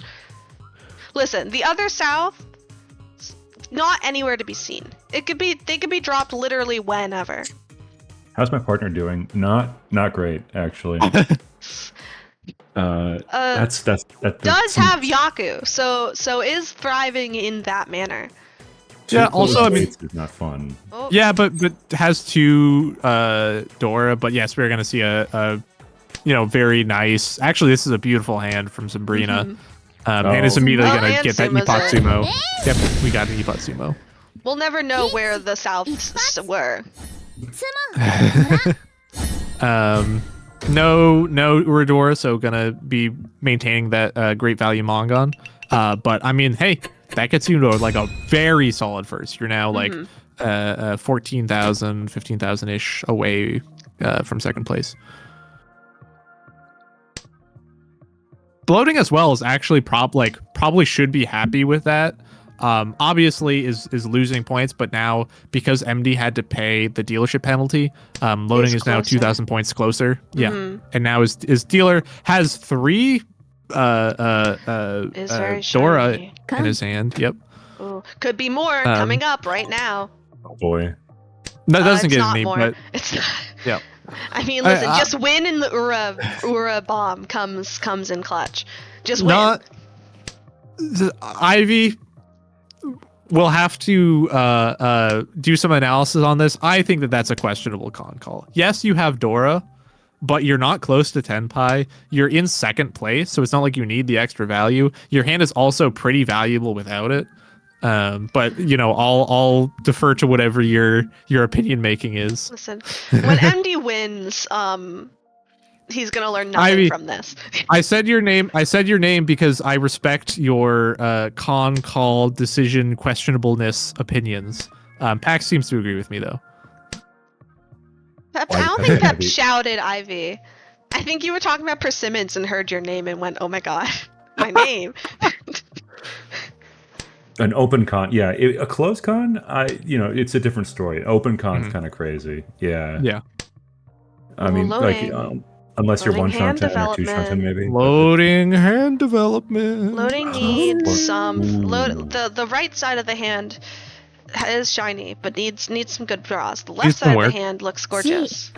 S1: Listen, the other south, not anywhere to be seen. They could be dropped literally whenever.
S3: How's my partner doing? Not great, actually. That
S1: Does have Yaku, so is thriving in that manner.
S2: Yeah, also, I mean,
S3: it's not fun.
S1: Oh,
S2: yeah, but has 2 Dora, but yes, we're gonna see a very nice. Actually, this is a beautiful hand from Sabrina, and it's immediately
S1: Oh,
S2: gonna
S1: and
S2: get that
S1: Suma's
S2: Ipatsumo. Yep, we got an Ipatsumo.
S1: we'll never know where the souths were.
S2: No Uradora, so gonna be maintaining that great value Mongon. But I mean, hey, that gets you to like a very solid first. You're now like 14,000, 15,000 ish away from second place. Bloating as well is actually probably should be happy with that. obviously is losing points, but now because MD had to pay the dealership penalty, loading is now
S1: closer.
S2: 2,000 points closer. Yeah,
S1: Mhm.
S2: and now his dealer has 3
S1: Is very
S2: Dora
S1: shiny.
S2: in his hand. Yep.
S1: Ooh, could be more coming up right now.
S3: Oh boy.
S2: That doesn't
S1: It's
S2: get
S1: not
S2: any,
S1: more.
S2: but
S1: It's not.
S2: yeah.
S1: I mean, listen,
S2: I-
S1: just win and the Ura bomb comes in clutch. Just win.
S2: Not Ivy. We'll have to do some analysis on this. I think that that's a questionable con call. Yes, you have Dora, but you're not close to 10 pi. You're in second place, so it's not like you need the extra value. Your hand is also pretty valuable without it. But you know, I'll defer to whatever your opinion making is.
S1: Listen, when MD wins, he's gonna learn nothing
S2: Ivy,
S1: from this.
S2: I said your name. I said your name because I respect your con call decision questionableness opinions. Pax seems to agree with me though.
S1: Pep,
S3: Why
S1: I don't
S3: did
S1: think Pep
S3: Ivy-
S1: shouted Ivy. I think you were talking about persimmons and heard your name and went, "Oh my god, my name."
S3: An open con, yeah. A closed con, it's a different story. Open con's
S2: Mhm.
S3: kind of crazy. Yeah.
S2: Yeah.
S3: I mean,
S1: loading.
S3: unless you're
S1: Loading
S3: 1 shot
S1: hand
S3: 10 or 2 shot 10
S1: development.
S3: maybe.
S2: Loading hand development.
S1: Loading
S3: Oh,
S1: needs
S3: or-
S1: some
S3: Ooh.
S1: the right side of the hand is shiny, but needs some good draws. The
S2: Needs
S1: left
S2: some
S1: side of the
S2: work.
S1: hand looks gorgeous.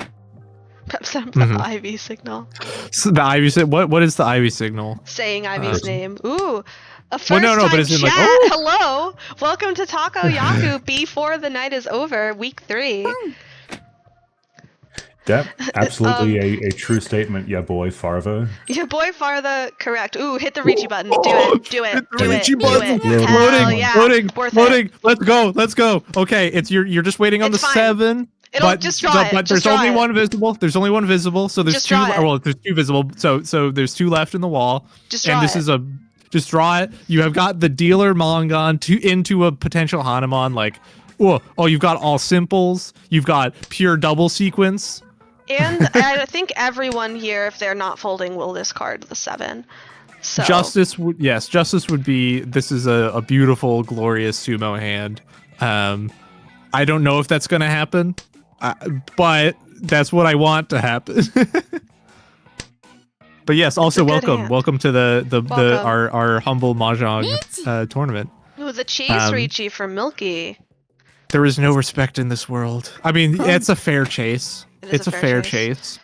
S1: Pep sent the
S2: Mhm.
S1: Ivy signal,
S2: So the Ivy what is the Ivy signal?
S1: saying Ivy's name. Ooh, a first
S2: Well, no,
S1: time
S2: but it's in,
S1: chat.
S2: like, oh!
S1: Hello, welcome to Takoyaku before the night is over, week 3.
S3: That absolutely a true statement, yeah, boy, Farva.
S1: Your boy Farther, correct. Ooh, hit the Reachy button. Do it. Do it.
S2: Hit the
S1: Do it.
S2: Reachy
S1: Do
S2: button.
S1: it.
S3: Loading.
S1: Hell
S2: Loading,
S1: yeah.
S2: loading,
S1: Worth
S2: loading.
S1: it.
S2: Let's go. Okay, you're just waiting on
S1: It's
S2: the
S1: fine.
S2: 7.
S1: It'll
S2: but
S1: just draw it.
S2: but
S1: Just
S2: there's
S1: draw
S2: only
S1: it.
S2: one visible. There's only one visible. So there's
S1: Just
S2: 2.
S1: draw it.
S2: Well, there's 2 visible. So there's 2 left in the wall.
S1: Just draw
S2: And this
S1: it.
S2: is just draw it. You have got the dealer Mongon into a potential Hanuman. Like, oh, you've got all simples. You've got pure double sequence.
S1: And I think everyone here, if they're not folding, will discard the 7. So
S2: Justice would be. This is a beautiful, glorious sumo hand. I don't know if that's gonna happen, but that's what I want to happen. But yes, also
S1: a good hand.
S2: welcome to
S1: Welcome.
S2: our humble mahjong tournament.
S1: Ooh, the chase
S2: Um,
S1: Reachy for Milky.
S2: There is no respect in this world. I mean, it's a fair chase.
S1: It is
S2: It's a fair chase.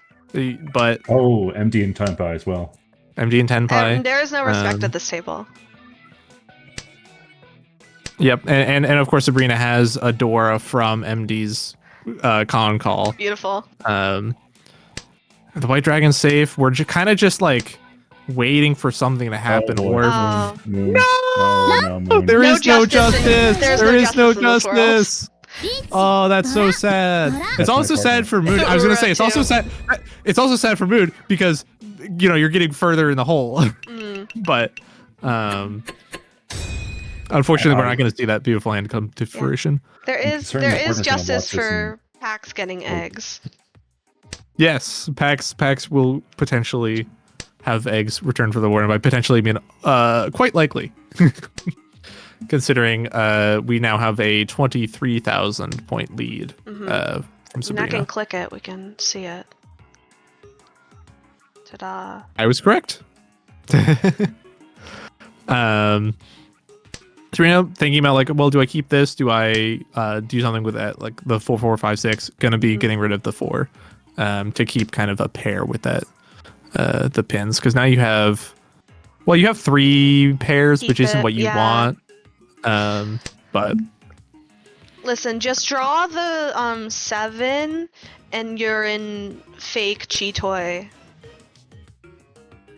S2: But
S3: Oh, MD and Time Pie as well.
S2: MD and Tenpai.
S1: There is no respect at this table.
S2: Yep, and of course Sabrina has a Dora from MD's con call.
S1: Beautiful.
S2: The White Dragon's safe. We're kind of just like waiting for something to happen.
S3: boy.
S2: Or
S1: Oh.
S3: Moon.
S2: No!
S3: Oh, no, Moon.
S2: there
S1: No
S2: is no
S1: justice in-
S2: justice.
S1: there's
S2: There
S1: no
S2: is no
S1: justice in this
S2: justice. Oh, that's so sad. It's
S3: my
S2: also sad for Mood. I was gonna say it's also sad. It's also sad for Mood because you're getting further in the hole. But unfortunately, we're not going to see that beautiful hand come to fruition.
S1: There is
S3: Certainly the partner's gonna
S1: justice
S3: watch this
S1: for Pax getting eggs.
S2: Yes, Pax will potentially have eggs returned for the warden. By potentially, I mean quite likely. Considering we now have a 23,000 point lead from
S1: And I
S2: Sabrina.
S1: can click it. We can see it. Ta-da.
S2: I was correct. Sabrina, thinking about like, well, do I keep this? Do I do something with that? Like the 4, 4, 5, 6. Gonna be getting rid of the 4 to keep kind of a pair with that the pins because now you have 3 pairs,
S1: Keep
S2: which isn't
S1: it,
S2: what you
S1: yeah.
S2: want. But
S1: Listen, just draw the 7 and you're in fake Cheetoy.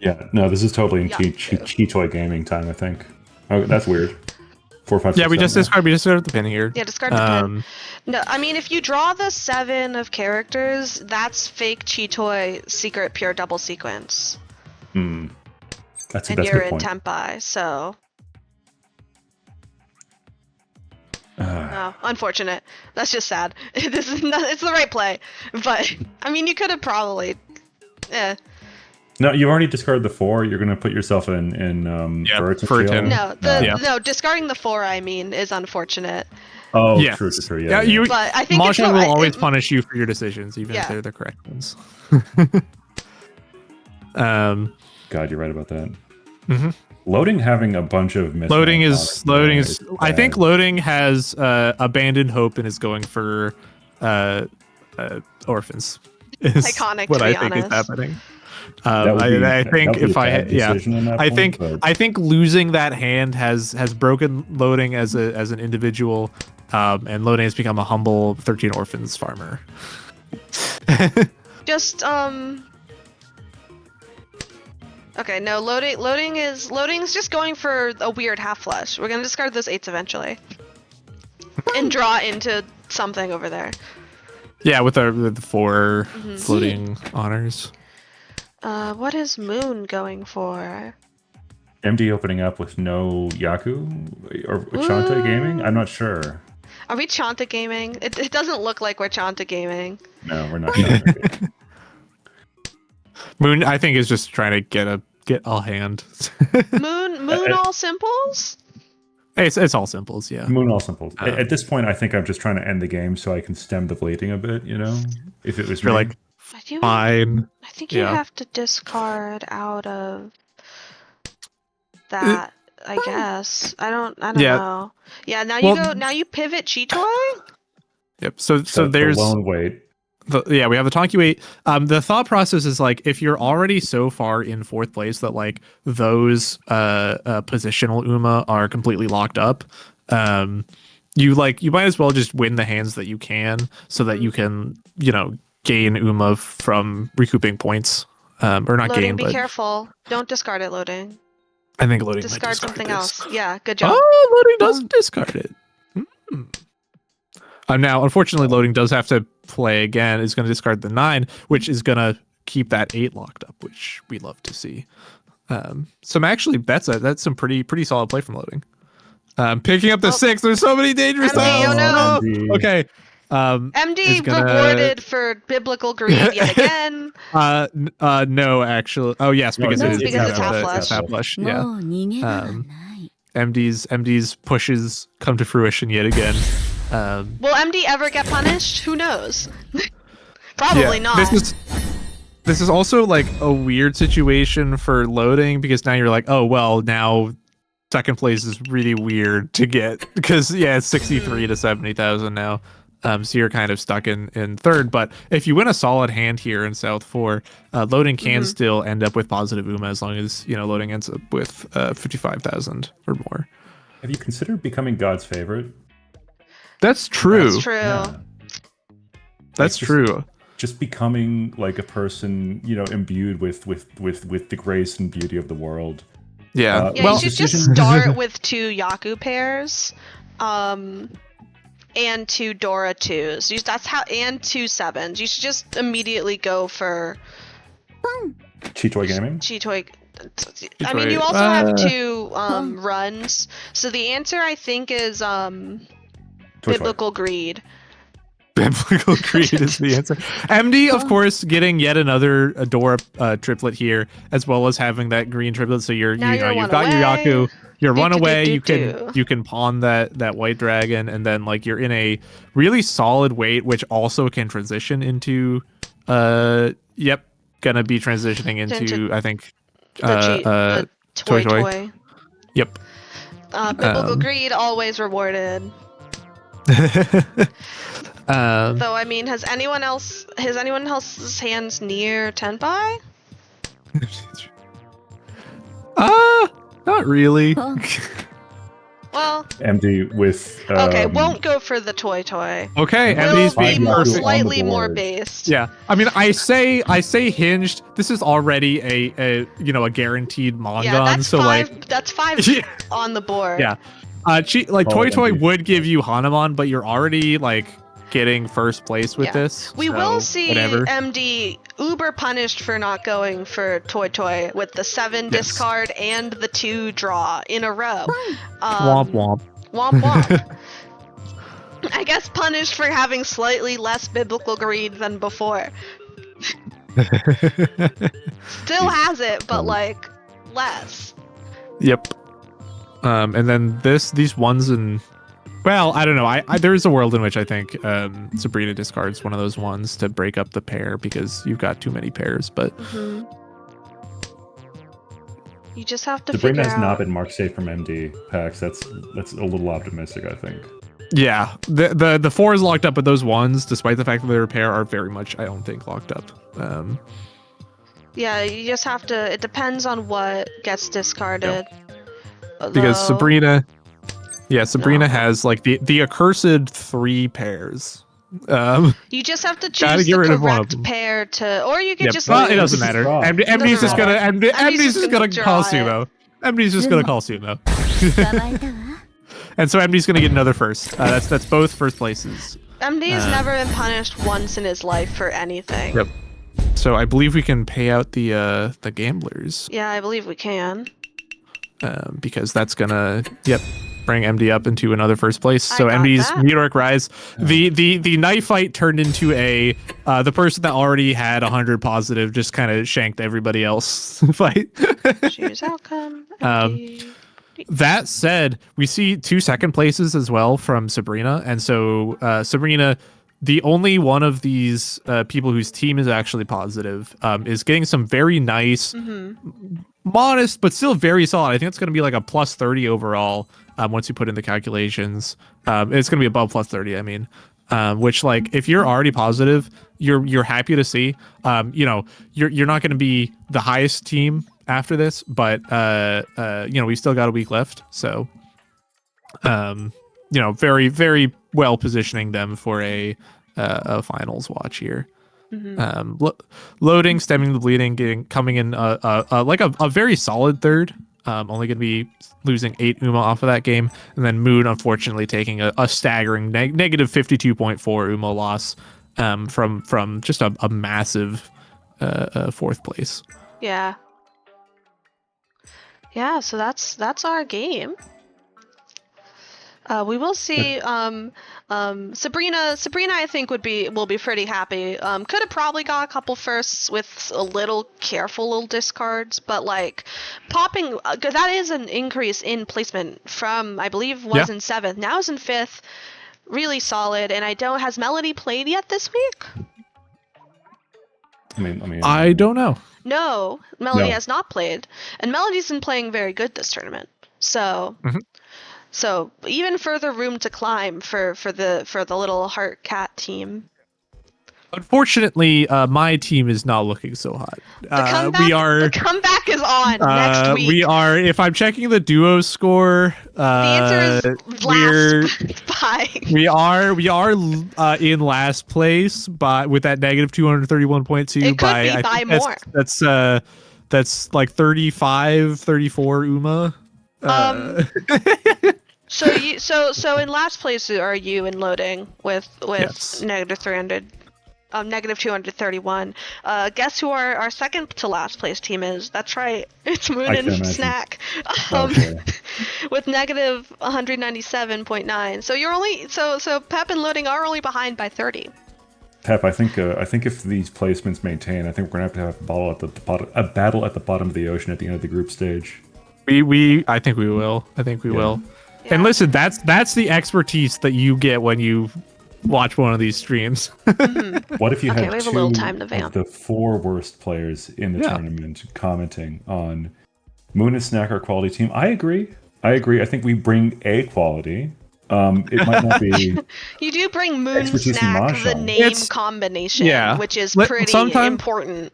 S3: Yeah, no, this is totally in
S1: Yeah.
S3: Cheetoy gaming time, I think. Oh, that's weird. 4, 5, 6,
S2: yeah, we just
S3: 7,
S2: discarded the pin here.
S1: Yeah, discard the pin. No, I mean, if you draw the 7 of characters, that's fake Cheetoy secret pure double sequence.
S3: That's
S1: And
S3: that's a
S1: you're
S3: good
S1: in
S3: point.
S1: Tempai, so... Oh, unfortunate. That's just sad. This is not, it's the right play. But, I mean, you could have probably...
S3: No, you already discarded the 4. You're going to put yourself in Burton
S2: for a
S3: jail?
S2: 10.
S1: No, discarding the 4, I mean, is unfortunate.
S3: Oh,
S2: Yes.
S3: true.
S2: Yeah,
S3: Yeah.
S1: But I think
S2: Mahjong will always punish you for your decisions, even if
S1: Yeah.
S2: they're the correct ones.
S3: God, you're right about that.
S2: Mm-hmm.
S3: Loading having a bunch of
S2: loading is. I think loading has abandoned hope and is going for orphans. Is
S1: Iconic,
S2: what
S1: to
S2: I
S1: be
S2: think
S1: honest.
S2: is happening.
S3: I
S2: think if I think losing that hand has broken loading as an individual, and loading has become a humble 13 orphans farmer.
S1: Just Okay, no, loading's just going for a weird half flush. We're gonna discard those 8s eventually. And draw into something over there.
S2: Yeah, with the 4 floating honors.
S1: What is Moon going for?
S3: MD opening up with no Yaku or Chanta gaming? I'm not sure.
S1: Are we Chanta gaming? It doesn't look like we're Chanta gaming.
S3: No, we're not.
S2: Moon, I think, is just trying to get all hand.
S1: Moon all simples?
S2: It's all simples, yeah.
S3: Moon all simples. At this point, I think I'm just trying to end the game so I can stem the bleeding a bit. You know, if it was
S2: you're
S3: me.
S2: like fine.
S1: I think you have to discard out of that. I guess I don't know. Yeah, now you pivot Chitoy.
S2: Yep. So there's
S3: the lone weight.
S2: we have the Tonky weight. The thought process is like if you're already so far in 4th place that like those positional Uma are completely locked up, you might as well just win the hands that you can so that you can gain Uma from recouping points, or not
S1: loading,
S2: gain.
S1: Be
S2: but
S1: careful! Don't discard it, loading.
S2: I think loading
S1: discard something
S2: this.
S1: else. Yeah, good job.
S2: Oh, loading doesn't discard it. Now, unfortunately, loading does have to play again. Is going to discard the 9, which is going to keep that 8 locked up, which we love to see. So actually, that's some pretty solid play from loading. Picking up the 6. There's so many dangerous
S1: MD,
S2: tiles.
S3: MD.
S2: Okay.
S1: MD rewarded for biblical greed yet again.
S2: No, actually. Oh yes, because
S1: it's half
S2: flush. Yeah. MD's pushes come to fruition yet again.
S1: Will MD ever get punished? Who knows? Probably not.
S2: This is also like a weird situation for loading because now you're like, oh well, now 2nd place is really weird to get because it's 63 to 70,000 now. So you're kind of stuck in 3rd. But if you win a solid hand here in South 4, loading can still end up with positive Uma as long as loading ends up with 55,000 or more.
S3: Have you considered becoming God's favorite?
S2: That's true.
S1: That's true.
S3: Yeah.
S2: That's true.
S3: Just becoming like a person, imbued with the grace and beauty of the world.
S2: Yeah.
S1: You should just start with 2 Yaku pairs. And 2 Dora 2s. And 2 7s. You should just immediately go for
S3: Chitoy gaming.
S1: Chitoy. I mean, you also have 2 runs. So the answer, I think, is biblical greed.
S2: Biblical greed is the answer. MD, of course, getting yet another Dora triplet here, as well as having that green triplet. So you've got your Yaku. You're one away. You can pawn that white dragon, and then like you're in a really solid weight, which also can transition into. Gonna be transitioning into I think. Toy. Yep.
S1: Biblical greed always rewarded. Though I mean, has anyone else's hands near Tenpai?
S2: Not really.
S1: Well,
S3: MD with
S1: okay, won't go for the toy.
S2: Okay, MD's being
S1: slightly more based.
S2: Yeah, I mean, I say hinged. This is already a guaranteed Mongon.
S1: Yeah, that's
S2: so
S1: 5. That's 5 on the board.
S2: Yeah, Toy would give you Hanamon, but you're already like getting 1st place with this.
S1: We will see MD uber punished for not going for Toy with the 7 discard and the 2 draw in a row.
S2: Womp womp.
S1: Womp womp. I guess punished for having slightly less biblical greed than before. Still has it, but like less.
S2: Yep. And then these ones and well, I don't know. I there is a world in which I think Sabrina discards one of those ones to break up the pair because you've got too many pairs. But
S1: you just have to
S3: Sabrina
S1: figure
S3: has
S1: out.
S3: not been marked safe from MD packs. That's a little optimistic, I think.
S2: yeah, the 4 is locked up, but those ones, despite the fact that they're a pair, are very much, I don't think, locked up.
S1: Yeah, you just have to. It depends on what gets discarded.
S2: Because
S1: Though-
S2: Sabrina
S1: No.
S2: has like the accursed 3 pairs.
S1: You just have to
S2: Gotta
S1: choose
S2: get
S1: the
S2: rid of one of
S1: correct
S2: them.
S1: pair to, or you could
S2: Yep.
S1: just.
S2: Well, it
S1: lose.
S2: doesn't matter.
S3: Draw.
S2: MD's just gonna
S1: matter.
S2: MD's just gonna
S1: draw
S2: call
S1: it.
S2: sumo. MD's just gonna call sumo. And so MD's gonna get another first. That's both first places.
S1: MD's never been punished once in his life for anything.
S2: Yep. So I believe we can pay out the gamblers.
S1: Yeah, I believe we can.
S2: Because that's gonna bring MD up into another first place.
S1: I
S2: So
S1: got
S2: MD's
S1: that.
S2: meteoric rise. The knife fight turned into a the person that already had 100 positive just kind of shanked everybody else fight.
S1: Choose outcome.
S2: Um,
S1: MD.
S2: That said, we see 2 second places as well from Sabrina, and so Sabrina, the only one of these people whose team is actually positive, is getting some very nice, modest but still very solid. I think it's going to be like a plus 30 overall once you put in the calculations. It's going to be above plus 30. I mean, which like if you're already positive, you're happy to see. You're not going to be the highest team after this, but we've still got a week left, so very very well positioning them for a finals watch here. Loading, stemming the bleeding, coming in like a very solid third. Only going to be losing 8 UMA off of that game, and then Moon unfortunately taking a staggering negative 52.4 UMA loss from just a massive 4th place.
S1: Yeah. Yeah, so that's our game. We will see. Sabrina, I think will be pretty happy. Could have probably got a couple firsts with a little careful discards, but like popping, that is an increase in placement from I believe was in 7th, now is in 5th. Really solid. And has Melody played yet this week?
S2: I don't know.
S1: No, Melody
S3: No.
S1: has not played, and Melody's been playing very good this tournament. So. So even further room to climb for the little heart cat team.
S2: Unfortunately, my team is not looking so hot.
S1: The comeback is on next week.
S2: We are. If I'm checking the duo score,
S1: the answer is last by.
S2: We are in last place, but with that negative 231.2.
S1: It could be by more.
S2: That's like 34 UMA.
S1: So in last place are you in loading with
S2: Yes.
S1: negative 300, negative 231. Guess who our second to last place team is? That's right, it's Moon
S3: I
S1: and
S3: can imagine.
S1: Snack,
S3: Okay.
S1: with negative 197.9. So you're only so Pep and loading are only behind by 30.
S3: Pep, I think if these placements maintain, I think we're gonna have a battle at the bottom of the ocean at the end of the group stage.
S2: I think we will.
S1: Yeah.
S2: And listen, that's the expertise that you get when you watch one of these streams.
S3: What if you
S1: Okay,
S3: had
S1: we have a
S3: 2
S1: little time to
S3: of
S1: vamp.
S3: the 4 worst players in the tournament commenting on Moon and Snack, our quality team? I agree. I think we bring a quality. It might not be.
S1: You do bring Moon
S3: Expertise in
S1: Snack, the
S3: Mahjong.
S1: name
S2: It's-
S1: combination,
S2: yeah.
S1: which is
S2: Let-
S1: pretty
S2: sometime-
S1: important.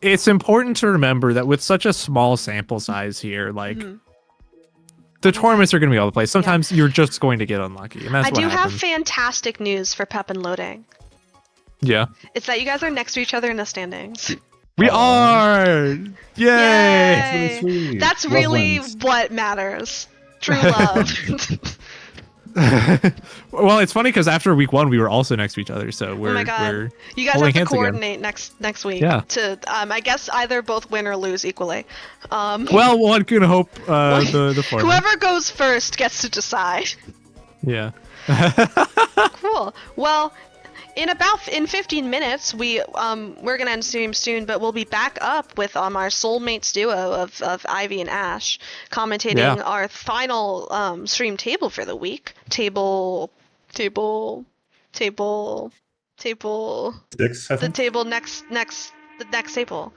S2: It's important to remember that with such a small sample size here, like the tournaments are going to be all the place. Sometimes you're just going to get unlucky, and that's
S1: I
S2: what
S1: do have
S2: happens.
S1: fantastic news for Pep and loading.
S2: Yeah,
S1: It's that you guys are next to each other in the standings.
S2: we are. Yay!
S1: Yay!
S3: really sweet.
S1: That's
S3: Love
S1: really
S3: wins.
S1: what matters. True love.
S2: Well, it's funny because after week 1, we were also next to each other, so
S1: Oh
S2: we're
S1: my god.
S2: we're
S1: You guys
S2: holding
S1: have to
S2: hands again.
S1: coordinate next week
S2: Yeah.
S1: to I guess either both win or lose equally.
S2: Well, one can hope the former.
S1: Whoever goes first gets to decide.
S2: Yeah.
S1: Cool. Well, in 15 minutes we're gonna end stream soon, but we'll be back up with our soulmates duo of Ivy and Ash commentating our final stream table for the week. Table
S3: 6, I
S1: the
S3: think.
S1: table next the next table.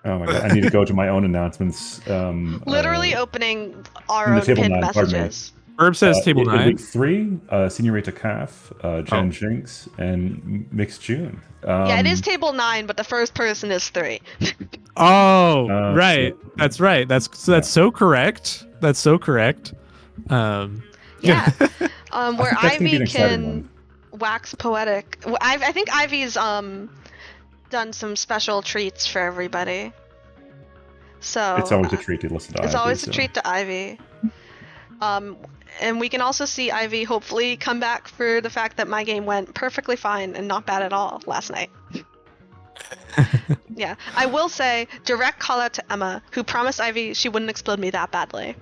S3: Oh my god! I need to go to my own announcements.
S1: Literally opening our
S3: in the
S1: own
S3: table
S1: pinned
S3: 9, pardon me.
S1: messages.
S2: Herb says table
S3: in
S2: 9.
S3: week 3, Senorita Calf, Jen Jinx, and Mixed June.
S1: Yeah, it is table 9, but the first person is 3.
S2: Oh, right.
S3: So-
S2: That's right. That's so correct. That's so correct.
S1: Yeah. Where
S3: think that's gonna be
S1: Ivy
S3: an exciting
S1: can
S3: one.
S1: wax poetic. I think Ivy's done some special treats for everybody. So
S3: It's always a treat to listen to.
S1: it's
S3: Ivy,
S1: always
S3: so.
S1: a treat to Ivy. And we can also see Ivy hopefully come back for the fact that my game went perfectly fine and not bad at all last night. Yeah, I will say direct call out to Emma, who promised Ivy she wouldn't explode me that badly,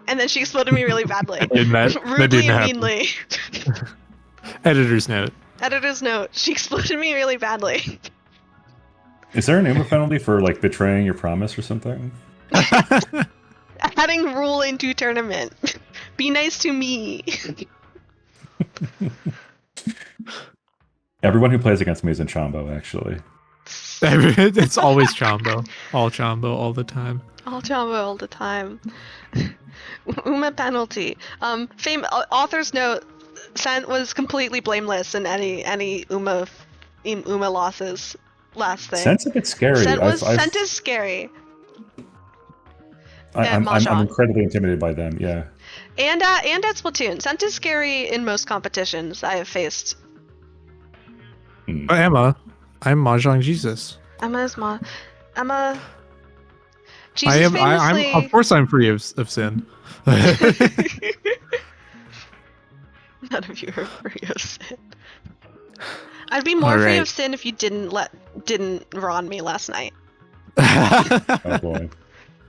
S1: and then she exploded me really badly,
S2: That
S1: rudely
S2: didn't
S1: and
S2: happen.
S1: meanly.
S2: Editor's note.
S1: Editor's note: she exploded me really badly.
S3: Is there an Uber penalty for like betraying your promise or something?
S1: Adding rule into tournament. Be nice to me.
S3: Everyone who plays against me is in Chombo, actually.
S2: It's always Chombo. All Chombo all the time.
S1: All Java all the time. Uma penalty. Author's note: Sent was completely blameless in any Uma losses. Last thing.
S3: Sent's a bit scary.
S1: Sent is scary.
S3: I'm
S1: Mahjong.
S3: incredibly intimidated by them. Yeah.
S1: And at Splatoon. Sent is scary in most competitions I have faced.
S2: But Emma, I'm Mahjong Jesus.
S1: Emma. Jesus
S2: I'm
S1: famously.
S2: of course I'm free of sin.
S1: None of you are free of sin. I'd be more free
S2: Alright.
S1: of sin if you didn't Ron me last night.
S3: Oh boy.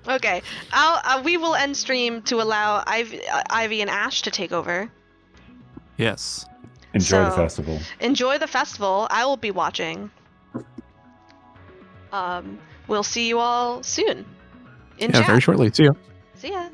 S1: Okay, we will end stream to allow Ivy and Ash to take over.
S2: Yes.
S3: Enjoy the
S1: So-
S3: festival.
S1: Enjoy the festival. I will be watching. We'll see you all soon. In
S2: Yeah,
S1: chat.
S2: very shortly. See ya.
S1: See ya.